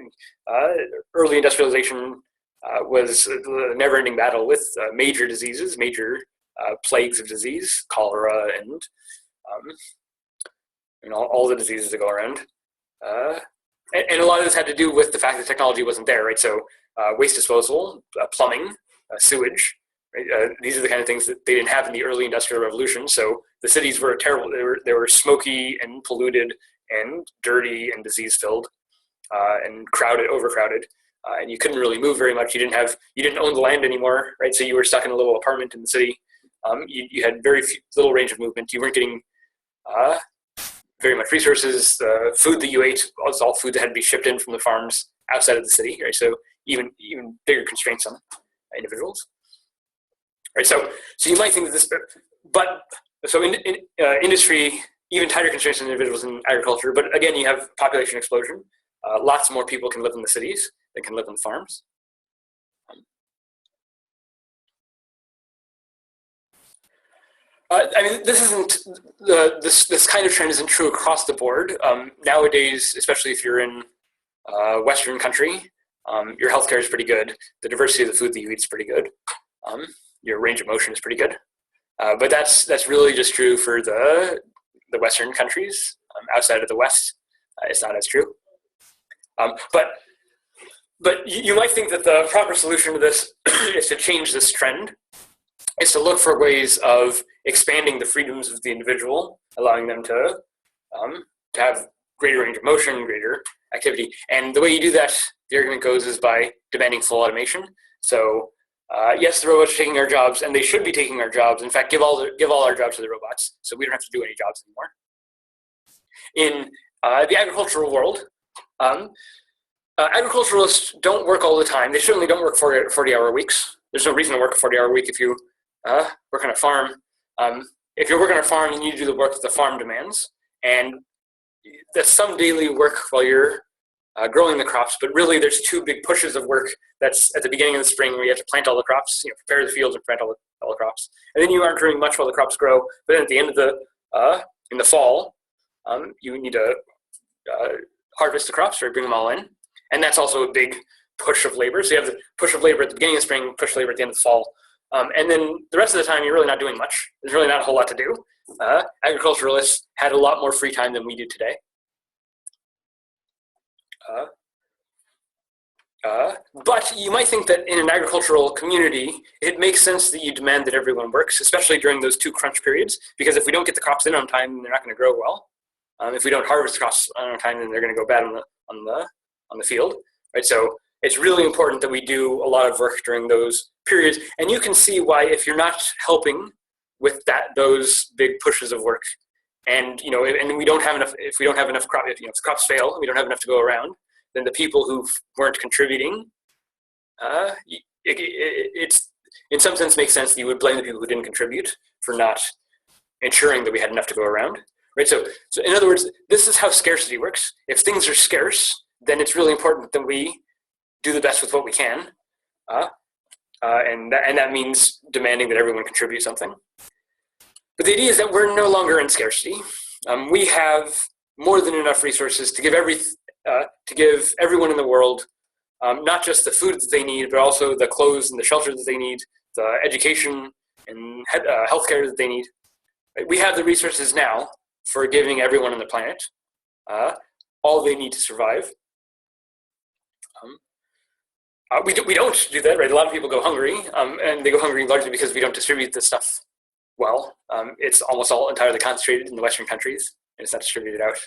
early industrialization was a never-ending battle with major diseases, major plagues of disease, cholera, and all the diseases that go around. And a lot of this had to do with the fact that technology wasn't there, right? So waste disposal, plumbing, sewage, right? These are the kind of things that they didn't have in the early Industrial Revolution. So the cities were terrible. They were smoky and polluted and dirty and disease-filled and overcrowded. And you couldn't really move very much. You didn't own the land anymore, right? So you were stuck in a little apartment in the city. You had little range of movement. You weren't getting very much resources. The food that you ate was all food that had to be shipped in from the farms. outside of the city, right? So even bigger constraints on individuals, right? So you might think that this, but so in industry, even tighter constraints on individuals in agriculture. But again, you have population explosion. Lots more people can live in the cities than can live on farms. I mean, this isn't this kind of trend isn't true across the board. Nowadays, especially if you're in a Western country, your healthcare is pretty good. The diversity of the food that you eat is pretty good. Your range of motion is pretty good. But that's really just true for the Western countries. Outside of the West, it's not as true. But you might think that the proper solution to this is to change this trend. Is to look for ways of expanding the freedoms of the individual, allowing them to have greater range of motion, greater activity. And the way you do that, the argument goes, is by demanding full automation. So yes, the robots are taking our jobs, and they should be taking our jobs. In fact, give all our jobs to the robots, so we don't have to do any jobs anymore. In the agricultural world, agriculturalists don't work all the time. They certainly don't work 40-hour weeks. There's no reason to work a 40-hour week if you work on a farm. If you're working on a farm, you need to do the work that the farm demands. And that's some daily work while you're growing the crops, but really there's two big pushes of work. That's at the beginning of the spring where you have to plant all the crops, prepare the fields and plant all the crops. And then you aren't doing much while the crops grow, but then at the end of in the fall, you need to harvest the crops or bring them all in. And that's also a big push of labor. So you have the push of labor at the beginning of spring, push of labor at the end of the fall. And then the rest of the time, you're really not doing much. There's really not a whole lot to do. Agriculturalists had a lot more free time than we do today. But you might think that in an agricultural community, it makes sense that you demand that everyone works, especially during those two crunch periods, because if we don't get the crops in on time, they're not going to grow well. If we don't harvest the crops on time, then they're going to go bad on the field, right? So it's really important that we do a lot of work during those periods, and you can see why if you're not helping with those big pushes of work, and and we don't have enough. If we don't have enough if the crops fail, and we don't have enough to go around, then the people who weren't contributing, it's in some sense makes sense that you would blame the people who didn't contribute for not ensuring that we had enough to go around, right? So in other words, this is how scarcity works. If things are scarce, then it's really important that we do the best with what we can, and that means demanding that everyone contribute something. But the idea is that we're no longer in scarcity. We have more than enough resources to give everyone in the world not just the food that they need, but also the clothes and the shelter that they need, the education and healthcare that they need. We have the resources now for giving everyone on the planet all they need to survive. We don't do that, right? A lot of people go hungry, and they go hungry largely because we don't distribute this stuff well. It's almost all entirely concentrated in the Western countries, and it's not distributed out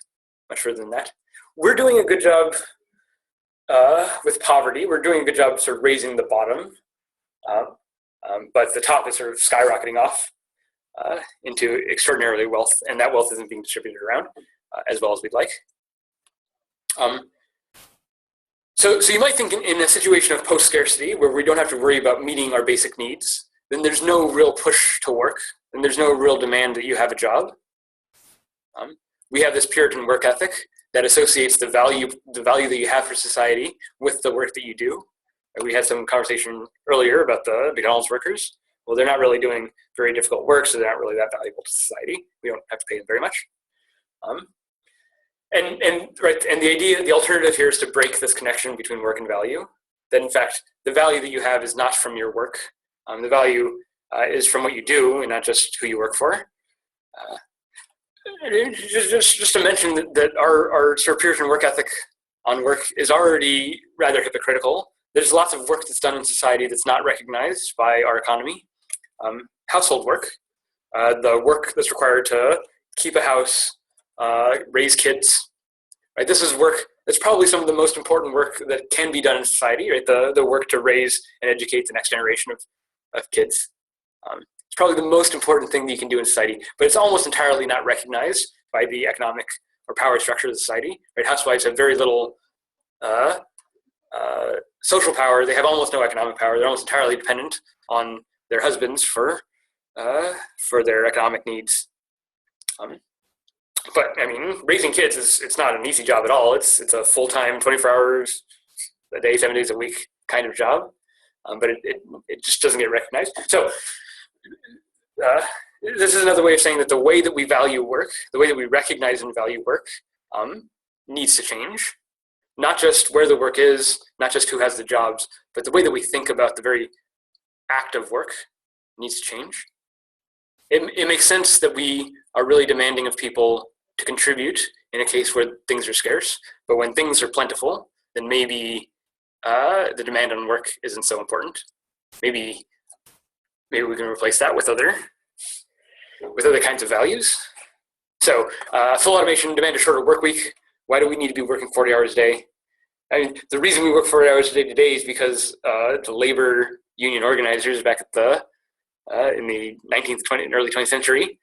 much further than that. We're doing a good job with poverty. We're doing a good job sort of raising the bottom, but the top is sort of skyrocketing off into extraordinarily wealth, and that wealth isn't being distributed around as well as we'd like. So you might think in a situation of post-scarcity where we don't have to worry about meeting our basic needs, then there's no real push to work, and there's no real demand that you have a job. We have this Puritan work ethic that associates the value that you have for society with the work that you do. We had some conversation earlier about the McDonald's workers. Well, they're not really doing very difficult work, so they're not really that valuable to society. We don't have to pay them very much. And the alternative here is to break this connection between work and value. That in fact, the value that you have is not from your work. The value is from what you do, and not just who you work for. Just to mention that our sort of Puritan work ethic on work is already rather hypocritical. There's lots of work that's done in society that's not recognized by our economy. Household work, the work that's required to keep a house, raise kids, right? This is work that's probably some of the most important work that can be done in society, right? The work to raise and educate the next generation of kids. It's probably the most important thing that you can do in society, but it's almost entirely not recognized by the economic or power structure of society, right? Housewives have very little social power. They have almost no economic power. They're almost entirely dependent on their husbands for their economic needs. But I mean, raising kids it's not an easy job at all. It's a full-time, 24 hours a day, 7 days a week kind of job. But it just doesn't get recognized. So this is another way of saying that the way that we value work, the way that we recognize and value work, needs to change. Not just where the work is, not just who has the jobs, but the way that we think about the very act of work needs to change. It makes sense that we are really demanding of people to contribute in a case where things are scarce, but when things are plentiful, then maybe the demand on work isn't so important. Maybe we can replace that with other kinds of values. So full automation, demand a shorter work week. Why do we need to be working 40 hours a day? I mean, the reason we work 40 hours a day today is because the labor union organizers back at in the 19th, and early 20th century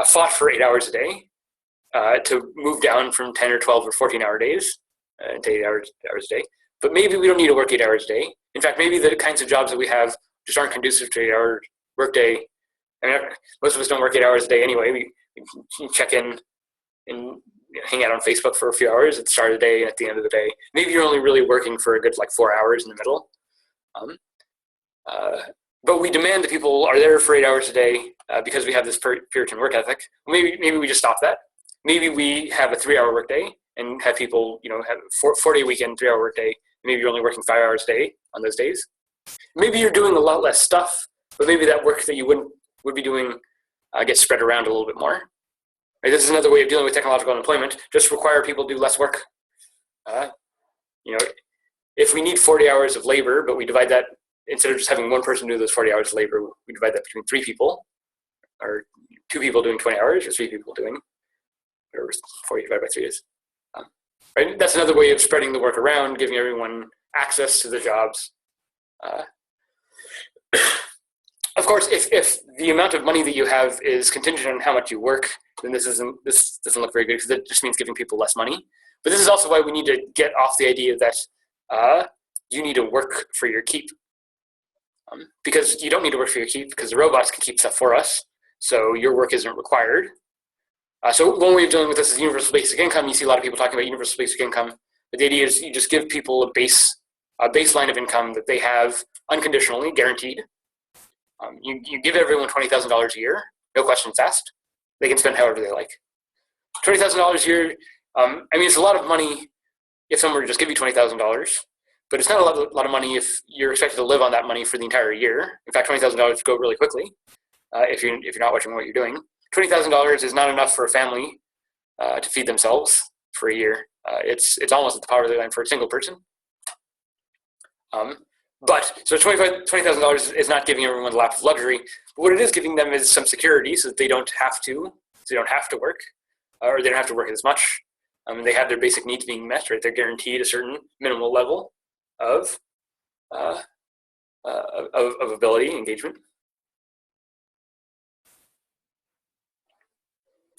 fought for 8 hours a day to move down from 10 or 12 or 14-hour days to 8 hours a day. But maybe we don't need to work 8 hours a day. In fact, maybe the kinds of jobs that we have just aren't conducive to 8-hour workday. I mean, most of us don't work 8 hours a day anyway. We check in and hang out on Facebook for a few hours at the start of the day and at the end of the day. Maybe you're only really working for a good 4 hours in the middle. But we demand that people are there for 8 hours a day because we have this Puritan work ethic. Maybe we just stop that. Maybe we have a 3-hour workday and have people, have 4-day weekend, 3-hour workday. Maybe you're only working 5 hours a day on those days. Maybe you're doing a lot less stuff, but maybe that work that you would be doing gets spread around a little bit more. Right? This is another way of dealing with technological unemployment. Just require people to do less work. If we need 40 hours of labor, but we divide that, instead of just having one person do those 40 hours of labor, we divide that between 3 people, or 2 people doing 20 hours, or 3 people doing, or 40 divided by 3 is. Right? That's another way of spreading the work around, giving everyone access to the jobs. Of course, if the amount of money that you have is contingent on how much you work, then this doesn't look very good, because it just means giving people less money. But this is also why we need to get off the idea that you need to work for your keep. Because you don't need to work for your keep, because the robots can keep stuff for us, so your work isn't required. So one way of dealing with this is universal basic income. You see a lot of people talking about universal basic income, but the idea is you just give people a baseline of income that they have unconditionally, guaranteed. You give everyone $20,000 a year, no questions asked. They can spend however they like. $20,000 a year, it's a lot of money if someone were to just give you $20,000, but it's not a lot of money if you're expected to live on that money for the entire year. In fact, $20,000 would go really quickly if you're not watching what you're doing. $20,000 is not enough for a family to feed themselves for a year. It's almost at the poverty line for a single person. So $20,000 is not giving everyone a lap of luxury. But what it is giving them is some security, so that they don't have to work, or they don't have to work as much. They have their basic needs being met. Right, they're guaranteed a certain minimal level of ability, engagement.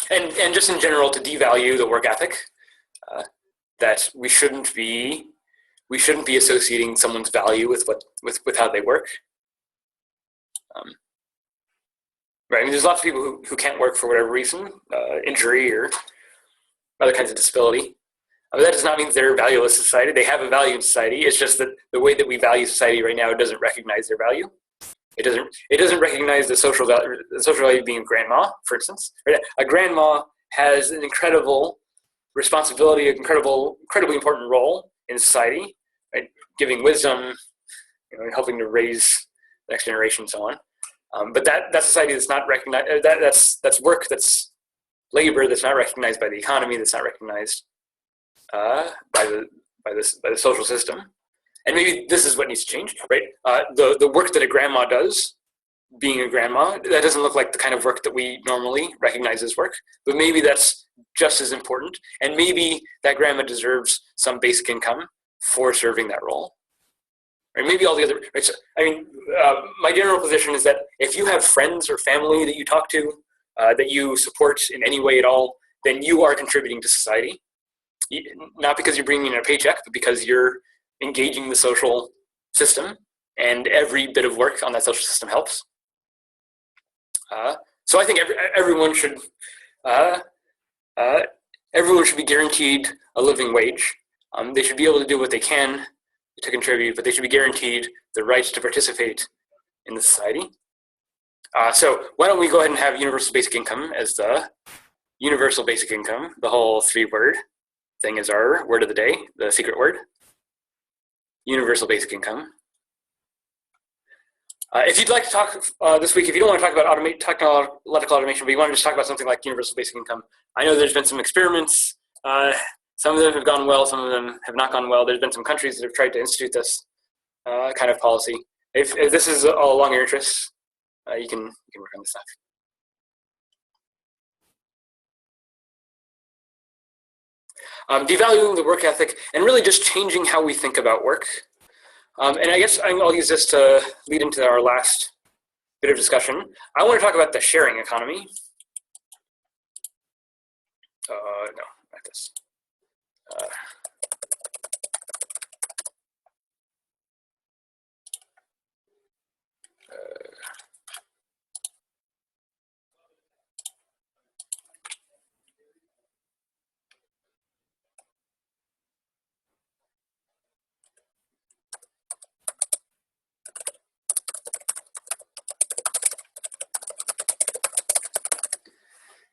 And just in general, to devalue the work ethic, that we shouldn't be associating someone's value with how they work. Right. There's lots of people who can't work for whatever reason, injury or other kinds of disability. That does not mean they're valueless in society. They have a value in society. It's just that the way that we value society right now doesn't recognize their value. It doesn't recognize the social value of being a grandma, for instance. Right? A grandma has an incredible responsibility, an incredibly important role in society, right? Giving wisdom, helping to raise the next generation, and so on. But that society that's not recognized. That's work. That's labor. That's not recognized by the economy. That's not recognized by the social system. And maybe this is what needs to change, right? The work that a grandma does, being a grandma, that doesn't look like the kind of work that we normally recognize as work. But maybe that's just as important. And maybe that grandma deserves some basic income for serving that role. Or maybe all the other, right? So, my general position is that if you have friends or family that you talk to, that you support in any way at all, then you are contributing to society. Not because you're bringing in a paycheck, but because you're engaging the social system, and every bit of work on that social system helps. So I think everyone should be guaranteed a living wage. They should be able to do what they can to contribute, but they should be guaranteed the right to participate in the society. So why don't we go ahead and have universal basic income as the universal basic income, the whole 3-word thing is our word of the day, the secret word. Universal basic income. If you'd like to talk this week, if you don't want to talk about technological automation, but you want to just talk about something like universal basic income, I know there's been some experiments. Some of them have gone well, some of them have not gone well. There's been some countries that have tried to institute this kind of policy. If this is all along your interests, you can work on this stuff. Devaluing the work ethic and really just changing how we think about work. And I guess I'll use this to lead into our last bit of discussion. I want to talk about the sharing economy. No, not this.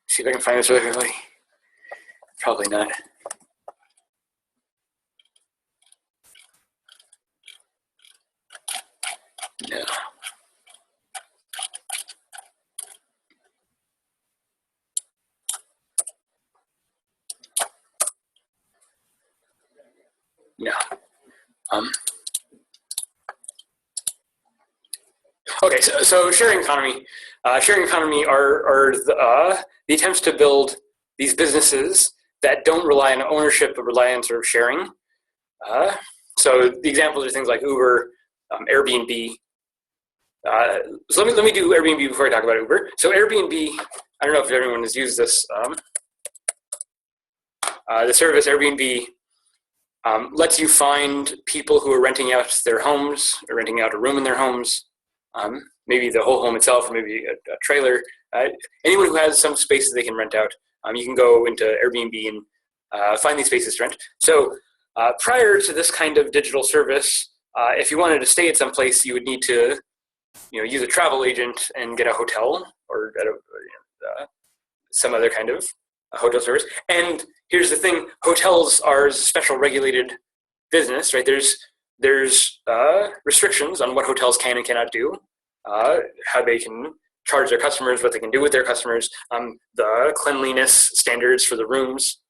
See if I can find this really quickly. Probably not. No. No. Okay, so sharing economy. Sharing economy are the attempts to build these businesses that don't rely on ownership, but rely on sort of sharing. So the examples are things like Uber, Airbnb. So let me do Airbnb before I talk about Uber. So Airbnb, I don't know if everyone has used this. The service Airbnb lets you find people who are renting out their homes or renting out a room in their homes. Maybe the whole home itself, or maybe a trailer. Anyone who has some space that they can rent out, you can go into Airbnb and find these spaces to rent. So prior to this kind of digital service, if you wanted to stay at some place, you would need to, use a travel agent and get a hotel or at some other kind of hotel service. And here's the thing: hotels are a special regulated business, right? There's restrictions on what hotels can and cannot do, how they can charge their customers, what they can do with their customers, the cleanliness standards for the rooms,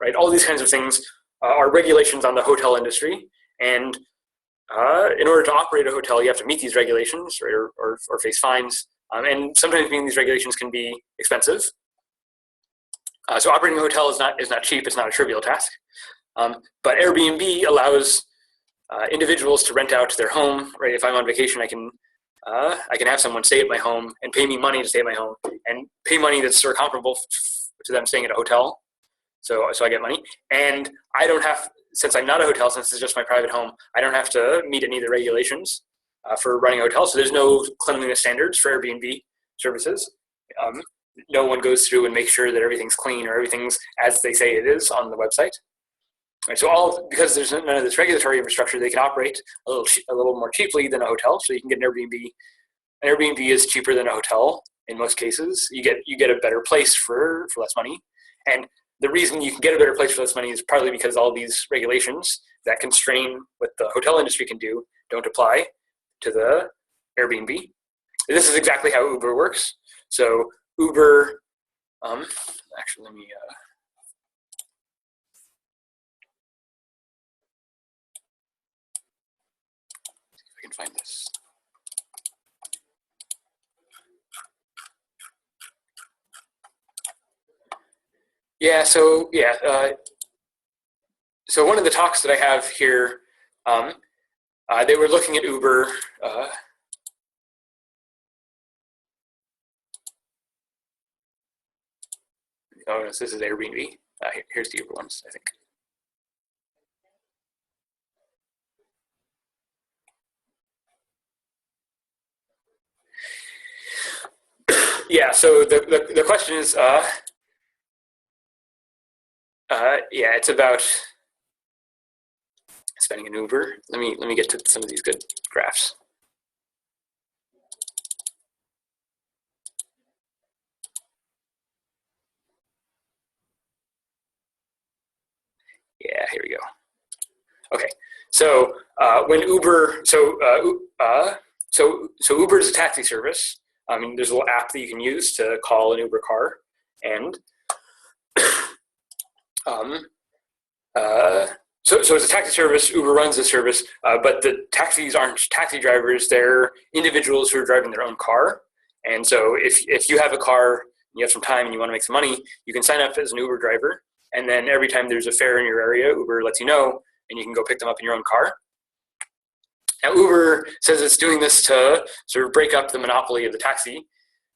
right? All these kinds of things are regulations on the hotel industry. And in order to operate a hotel, you have to meet these regulations, right, or face fines. And sometimes meeting these regulations can be expensive. So operating a hotel is not cheap. It's not a trivial task. But Airbnb allows individuals to rent out their home, right? If I'm on vacation, I can have someone stay at my home and pay me money to stay at my home, and pay money that's sort of comparable to them staying at a hotel. So I get money, and I don't have, since I'm not a hotel, since it's just my private home, I don't have to meet any of the regulations for running a hotel. So there's no cleanliness standards for Airbnb services. No one goes through and makes sure that everything's clean or everything's as they say it is on the website. Right, so because there's none of this regulatory infrastructure, they can operate a little more cheaply than a hotel. So you can get an Airbnb. An Airbnb is cheaper than a hotel in most cases. You get a better place for less money. And the reason you can get a better place for less money is partly because all these regulations that constrain what the hotel industry can do don't apply to the Airbnb. This is exactly how Uber works. So Uber, actually, let me. Can find this. So one of the talks that I have here, they were looking at Uber. This is Airbnb. Here's the Uber ones, I think. Yeah, so the question is, yeah, it's about spending an Uber. Let me get to some of these good graphs. Yeah, here we go. Okay, so when Uber, so Uber is a taxi service. I mean, there's a little app that you can use to call an Uber car, and so it's a taxi service. Uber runs the service, but the taxis aren't taxi drivers. They're individuals who are driving their own car. And so if you have a car, you have some time, and you want to make some money, you can sign up as an Uber driver. And then every time there's a fare in your area, Uber lets you know, and you can go pick them up in your own car. Now, Uber says it's doing this to sort of break up the monopoly of the taxi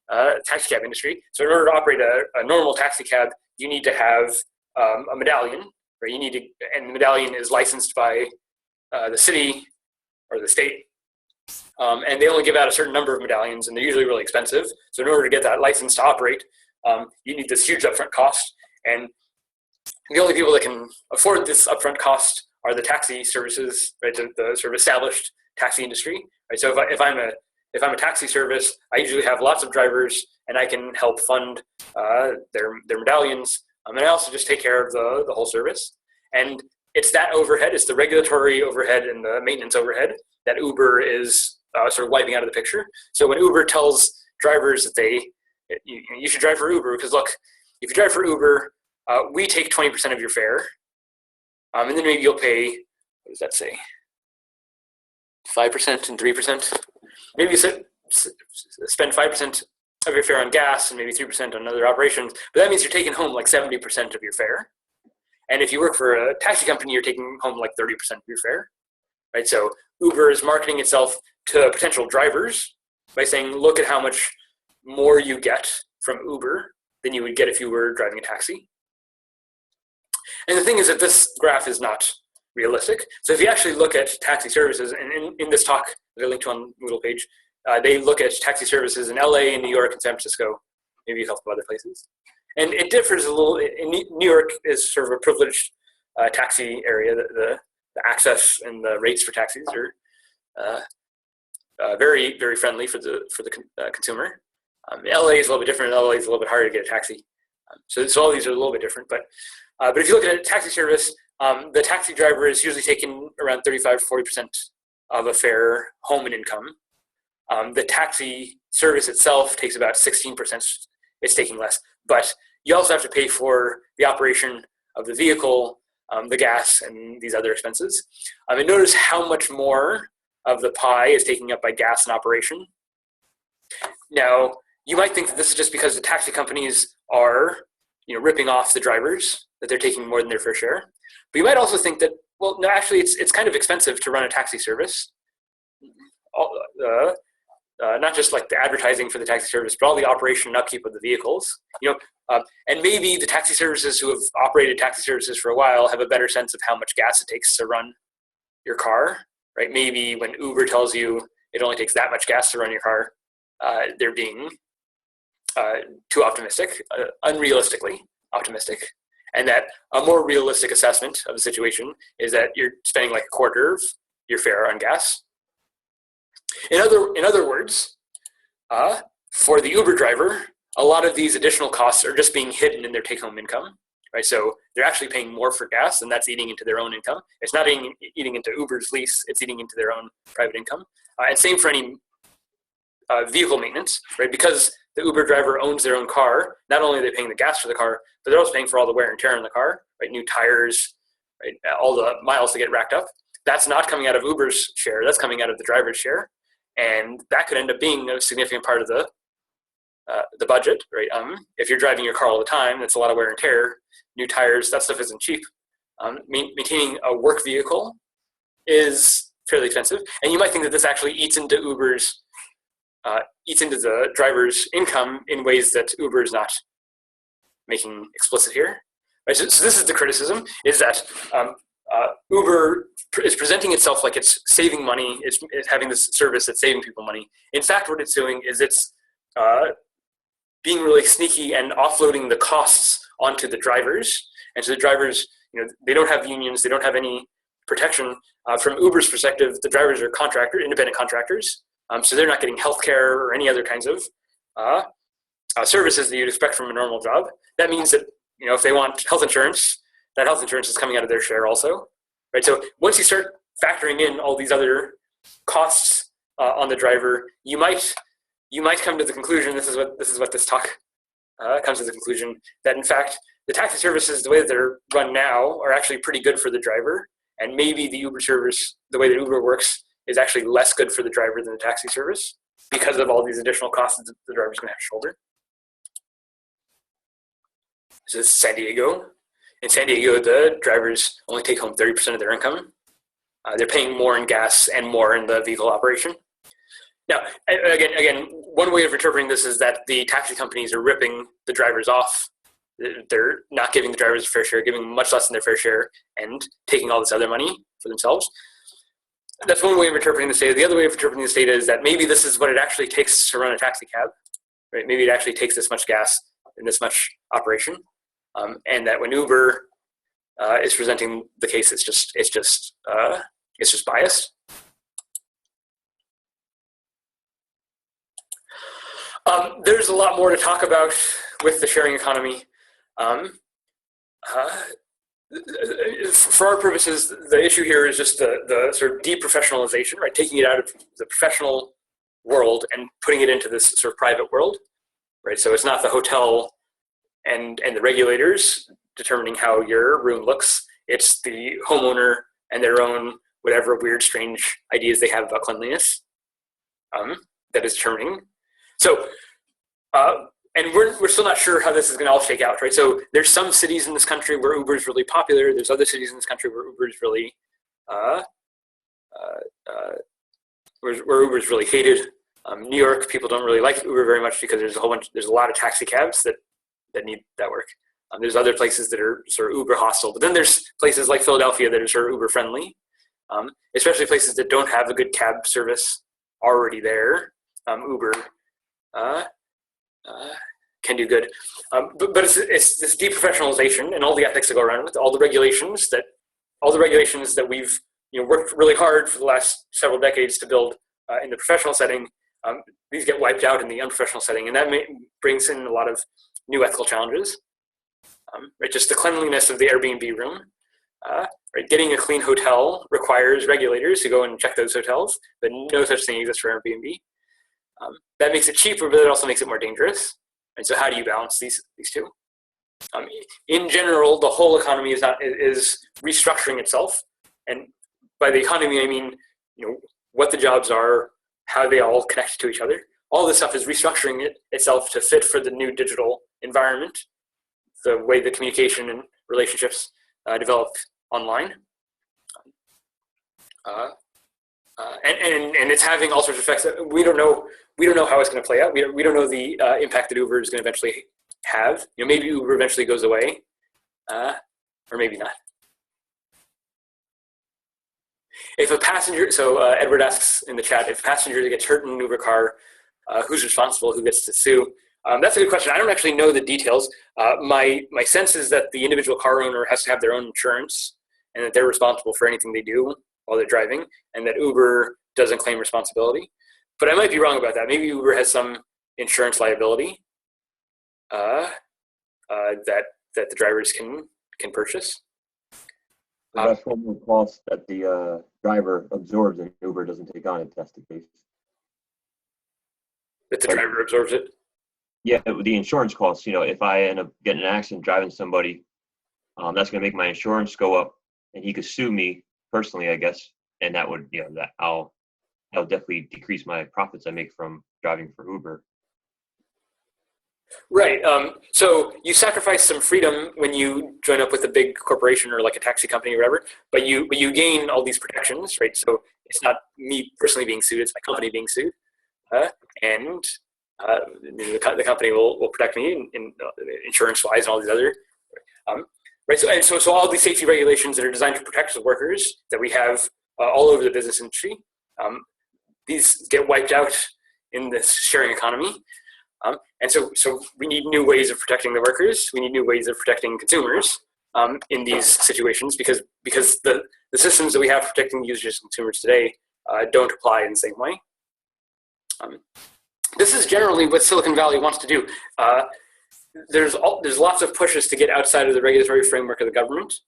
cab industry. So in order to operate a normal taxi cab, you need to have a medallion, right? You need to, and the medallion is licensed by the city or the state. And they only give out a certain number of medallions, and they're usually really expensive. So in order to get that license to operate, you need this huge upfront cost. And the only people that can afford this upfront cost are the taxi services, right? The sort of established taxi industry, right? So if I'm a taxi service, I usually have lots of drivers, and I can help fund their medallions. And I also just take care of the whole service. And it's that overhead, it's the regulatory overhead and the maintenance overhead that Uber is sort of wiping out of the picture. So when Uber tells drivers that you should drive for Uber, because look, if you drive for Uber, we take 20% of your fare, and then maybe you'll pay, what does that say? 5% and 3%. Maybe you spend 5% of your fare on gas and maybe 3% on other operations, but that means you're taking home like 70% of your fare. And if you work for a taxi company, you're taking home like 30% of your fare, right? So Uber is marketing itself to potential drivers by saying, look at how much more you get from Uber than you would get if you were driving a taxi. And the thing is that this graph is not realistic. So if you actually look at taxi services, and in this talk that I linked to on the Moodle page, they look at taxi services in LA, and New York, and San Francisco, maybe a couple of other places. And it differs a little. In New York is sort of a privileged taxi area. The access and the rates for taxis are very, very friendly for the consumer. LA is a little bit different. LA is a little bit harder to get a taxi. So all these are a little bit different. But if you look at a taxi service, the taxi driver is usually taking around 35 to 40% of a fare home in income. The taxi service itself takes about 16%. It's taking less. But you also have to pay for the operation of the vehicle, the gas, and these other expenses. And notice how much more of the pie is taken up by gas and operation. Now, you might think that this is just because the taxi companies are, ripping off the drivers, that they're taking more than their fair share. But you might also think that, well, no, actually, it's kind of expensive to run a taxi service. Not just like the advertising for the taxi service, but all the operation and upkeep of the vehicles. And maybe the taxi services who have operated taxi services for a while have a better sense of how much gas it takes to run your car, right? Maybe when Uber tells you it only takes that much gas to run your car, they're being too optimistic, unrealistically optimistic. And that a more realistic assessment of the situation is that you're spending like a quarter of your fare on gas. In other words, for the Uber driver, a lot of these additional costs are just being hidden in their take-home income, right? So they're actually paying more for gas, and that's eating into their own income. It's not eating into Uber's lease; it's eating into their own private income. And same for any vehicle maintenance, right? Because the Uber driver owns their own car. Not only are they paying the gas for the car, but they're also paying for all the wear and tear on the car, right? New tires, right? All the miles that get racked up. That's not coming out of Uber's share. That's coming out of the driver's share. And that could end up being a significant part of the budget, right? If you're driving your car all the time, that's a lot of wear and tear. New tires, that stuff isn't cheap. Maintaining a work vehicle is fairly expensive. And you might think that this actually eats into the driver's income in ways that Uber is not making explicit here. Right? So this is the criticism, is that Uber is presenting itself like it's saving money, it's having this service that's saving people money. In fact, what it's doing is it's being really sneaky and offloading the costs onto the drivers. And so the drivers, they don't have unions, they don't have any protection. From Uber's perspective, the drivers are independent contractors, so they're not getting healthcare or any other kinds of services that you'd expect from a normal job. That means that if they want health insurance, that health insurance is coming out of their share also, right? So once you start factoring in all these other costs on the driver, you might come to the conclusion. This is what this talk comes to the conclusion, that in fact the taxi services, the way that they're run now, are actually pretty good for the driver, and maybe the Uber service, the way that Uber works, is actually less good for the driver than the taxi service because of all these additional costs that the driver's going to have to shoulder. This is San Diego. In San Diego, the drivers only take home 30% of their income. They're paying more in gas and more in the vehicle operation. Now, again, one way of interpreting this is that the taxi companies are ripping the drivers off. They're not giving the drivers a fair share, giving much less than their fair share, and taking all this other money for themselves. That's one way of interpreting this data. The other way of interpreting this data is that maybe this is what it actually takes to run a taxi cab, right? Maybe it actually takes this much gas and this much operation, and that when Uber is presenting the case, it's just biased. There's a lot more to talk about with the sharing economy. For our purposes, the issue here is just the sort of deprofessionalization, right? Taking it out of the professional world and putting it into this sort of private world, right? So it's not the hotel and the regulators determining how your room looks. It's the homeowner and their own whatever weird, strange ideas they have about cleanliness that is determining. So, and we're still not sure how this is going to all shake out, right? So there's some cities in this country where Uber is really popular. There's other cities in this country where Uber is really, where Uber is really hated. New York, people don't really like Uber very much because there's a lot of taxi cabs that need that work. There's other places that are sort of Uber hostile, but then there's places like Philadelphia that are sort of Uber friendly, especially places that don't have a good cab service already there. Uber can do good, but it's this deprofessionalization and all the ethics that go around with all the regulations that we've worked really hard for the last several decades to build in the professional setting. These get wiped out in the unprofessional setting, and that brings in a lot of new ethical challenges. Right, just the cleanliness of the Airbnb room. Right, getting a clean hotel requires regulators to go and check those hotels, but no such thing exists for Airbnb. That makes it cheaper, but it also makes it more dangerous. And so, how do you balance these two? In general, the whole economy is restructuring itself, and by the economy, I mean what the jobs are, how they all connect to each other. All this stuff is restructuring itself to fit for the new digital environment, the way the communication and relationships develop online. And it's having all sorts of effects that we don't know how it's going to play out. We don't know the impact that Uber is going to eventually have. Maybe Uber eventually goes away, or maybe not. If a passenger, so Edward asks in the chat, if a passenger gets hurt in an Uber car, who's responsible? Who gets to sue? That's a good question. I don't actually know the details. My sense is that the individual car owner has to have their own insurance, and that they're responsible for anything they do while they're driving, and that Uber doesn't claim responsibility. But I might be wrong about that. Maybe Uber has some insurance liability that the drivers can purchase. That's one more cost that the driver absorbs and Uber doesn't take on if that's the case. That the driver absorbs it? Yeah, the insurance costs, if I end up getting in an accident driving somebody, that's going to make my insurance go up, and he could sue me personally, I guess, and that would, that'll definitely decrease my profits I make from driving for Uber. Right. So you sacrifice some freedom when you join up with a big corporation or like a taxi company or whatever, but you gain all these protections, right? So it's not me personally being sued; it's my company being sued, and the company will protect me in insurance-wise and all these other, right? So all these safety regulations that are designed to protect the workers that we have all over the business industry, these get wiped out in this sharing economy. And so we need new ways of protecting the workers. We need new ways of protecting consumers in these situations because the systems that we have protecting users and consumers today don't apply in the same way. This is generally what Silicon Valley wants to do. There's lots of pushes to get outside of the regulatory framework of the government.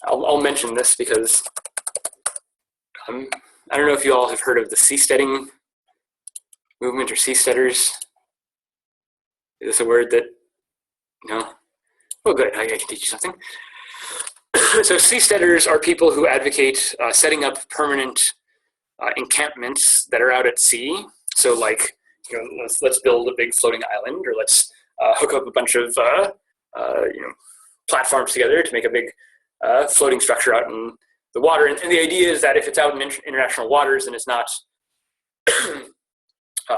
I'll mention this because I don't know if you all have heard of the seasteading movement or seasteaders. Is this a word that, no? Oh, good, I can teach you something. So seasteaders are people who advocate setting up permanent encampments that are out at sea. So like, let's build a big floating island, or let's hook up a bunch of platforms together to make a big floating structure out in the water. And the idea is that if it's out in international waters, then it's not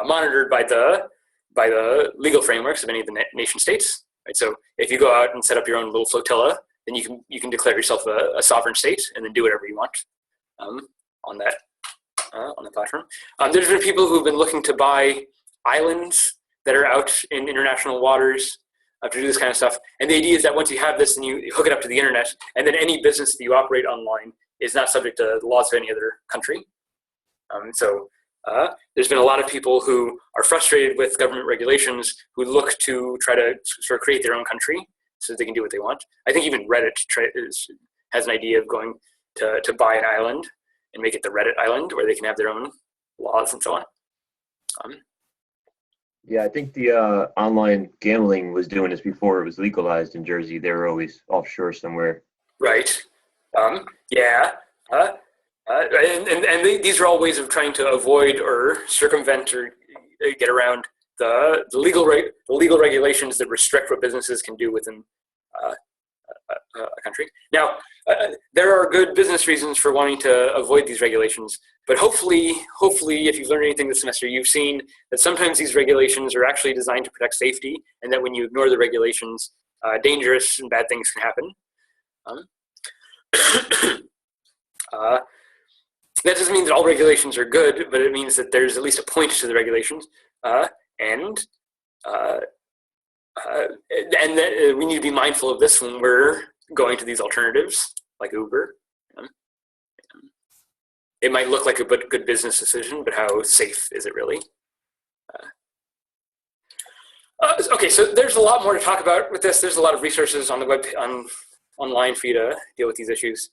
monitored by the legal frameworks of any of the nation states. Right? So if you go out and set up your own little flotilla, then you can declare yourself a sovereign state and then do whatever you want on the platform. There's been people who've been looking to buy islands that are out in international waters to do this kind of stuff. And the idea is that once you have this, then you hook it up to the internet, and then any business that you operate online is not subject to the laws of any other country. There's been a lot of people who are frustrated with government regulations who look to try to sort of create their own country so that they can do what they want. I think even Reddit has an idea of going to buy an island and make it the Reddit island where they can have their own laws and so on. Yeah, I think the online gambling was doing this before it was legalized in Jersey. They were always offshore somewhere. Right. Yeah. And these are all ways of trying to avoid or circumvent or get around the legal regulations that restrict what businesses can do within a country. Now, there are good business reasons for wanting to avoid these regulations, but hopefully, if you've learned anything this semester, you've seen that sometimes these regulations are actually designed to protect safety, and that when you ignore the regulations, dangerous and bad things can happen. That doesn't mean that all regulations are good, but it means that there's at least a point to the regulations, and that we need to be mindful of this when we're going to these alternatives, like Uber. It might look like a good business decision, but how safe is it really? Okay, so there's a lot more to talk about with this. There's a lot of resources on the web online for you to deal with these issues.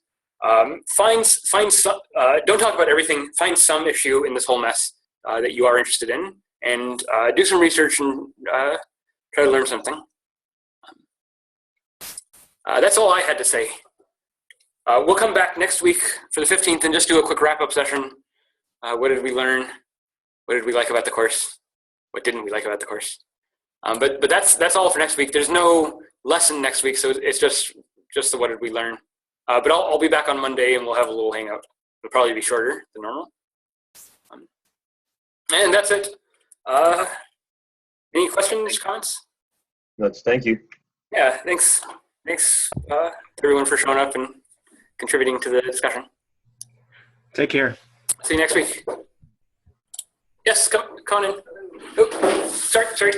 Find some. Don't talk about everything. Find some issue in this whole mess that you are interested in, and do some research and try to learn something. That's all I had to say. We'll come back next week for the 15th and just do a quick wrap-up session. What did we learn? What did we like about the course? What didn't we like about the course? But that's all for next week. There's no lesson next week, so it's just the what did we learn. But I'll be back on Monday and we'll have a little hangout. It'll probably be shorter than normal. And that's it. Any questions, comments? Thank you. Yeah, thanks everyone for showing up and contributing to the discussion. Take care. See you next week. Yes, come on in. Oh, sorry.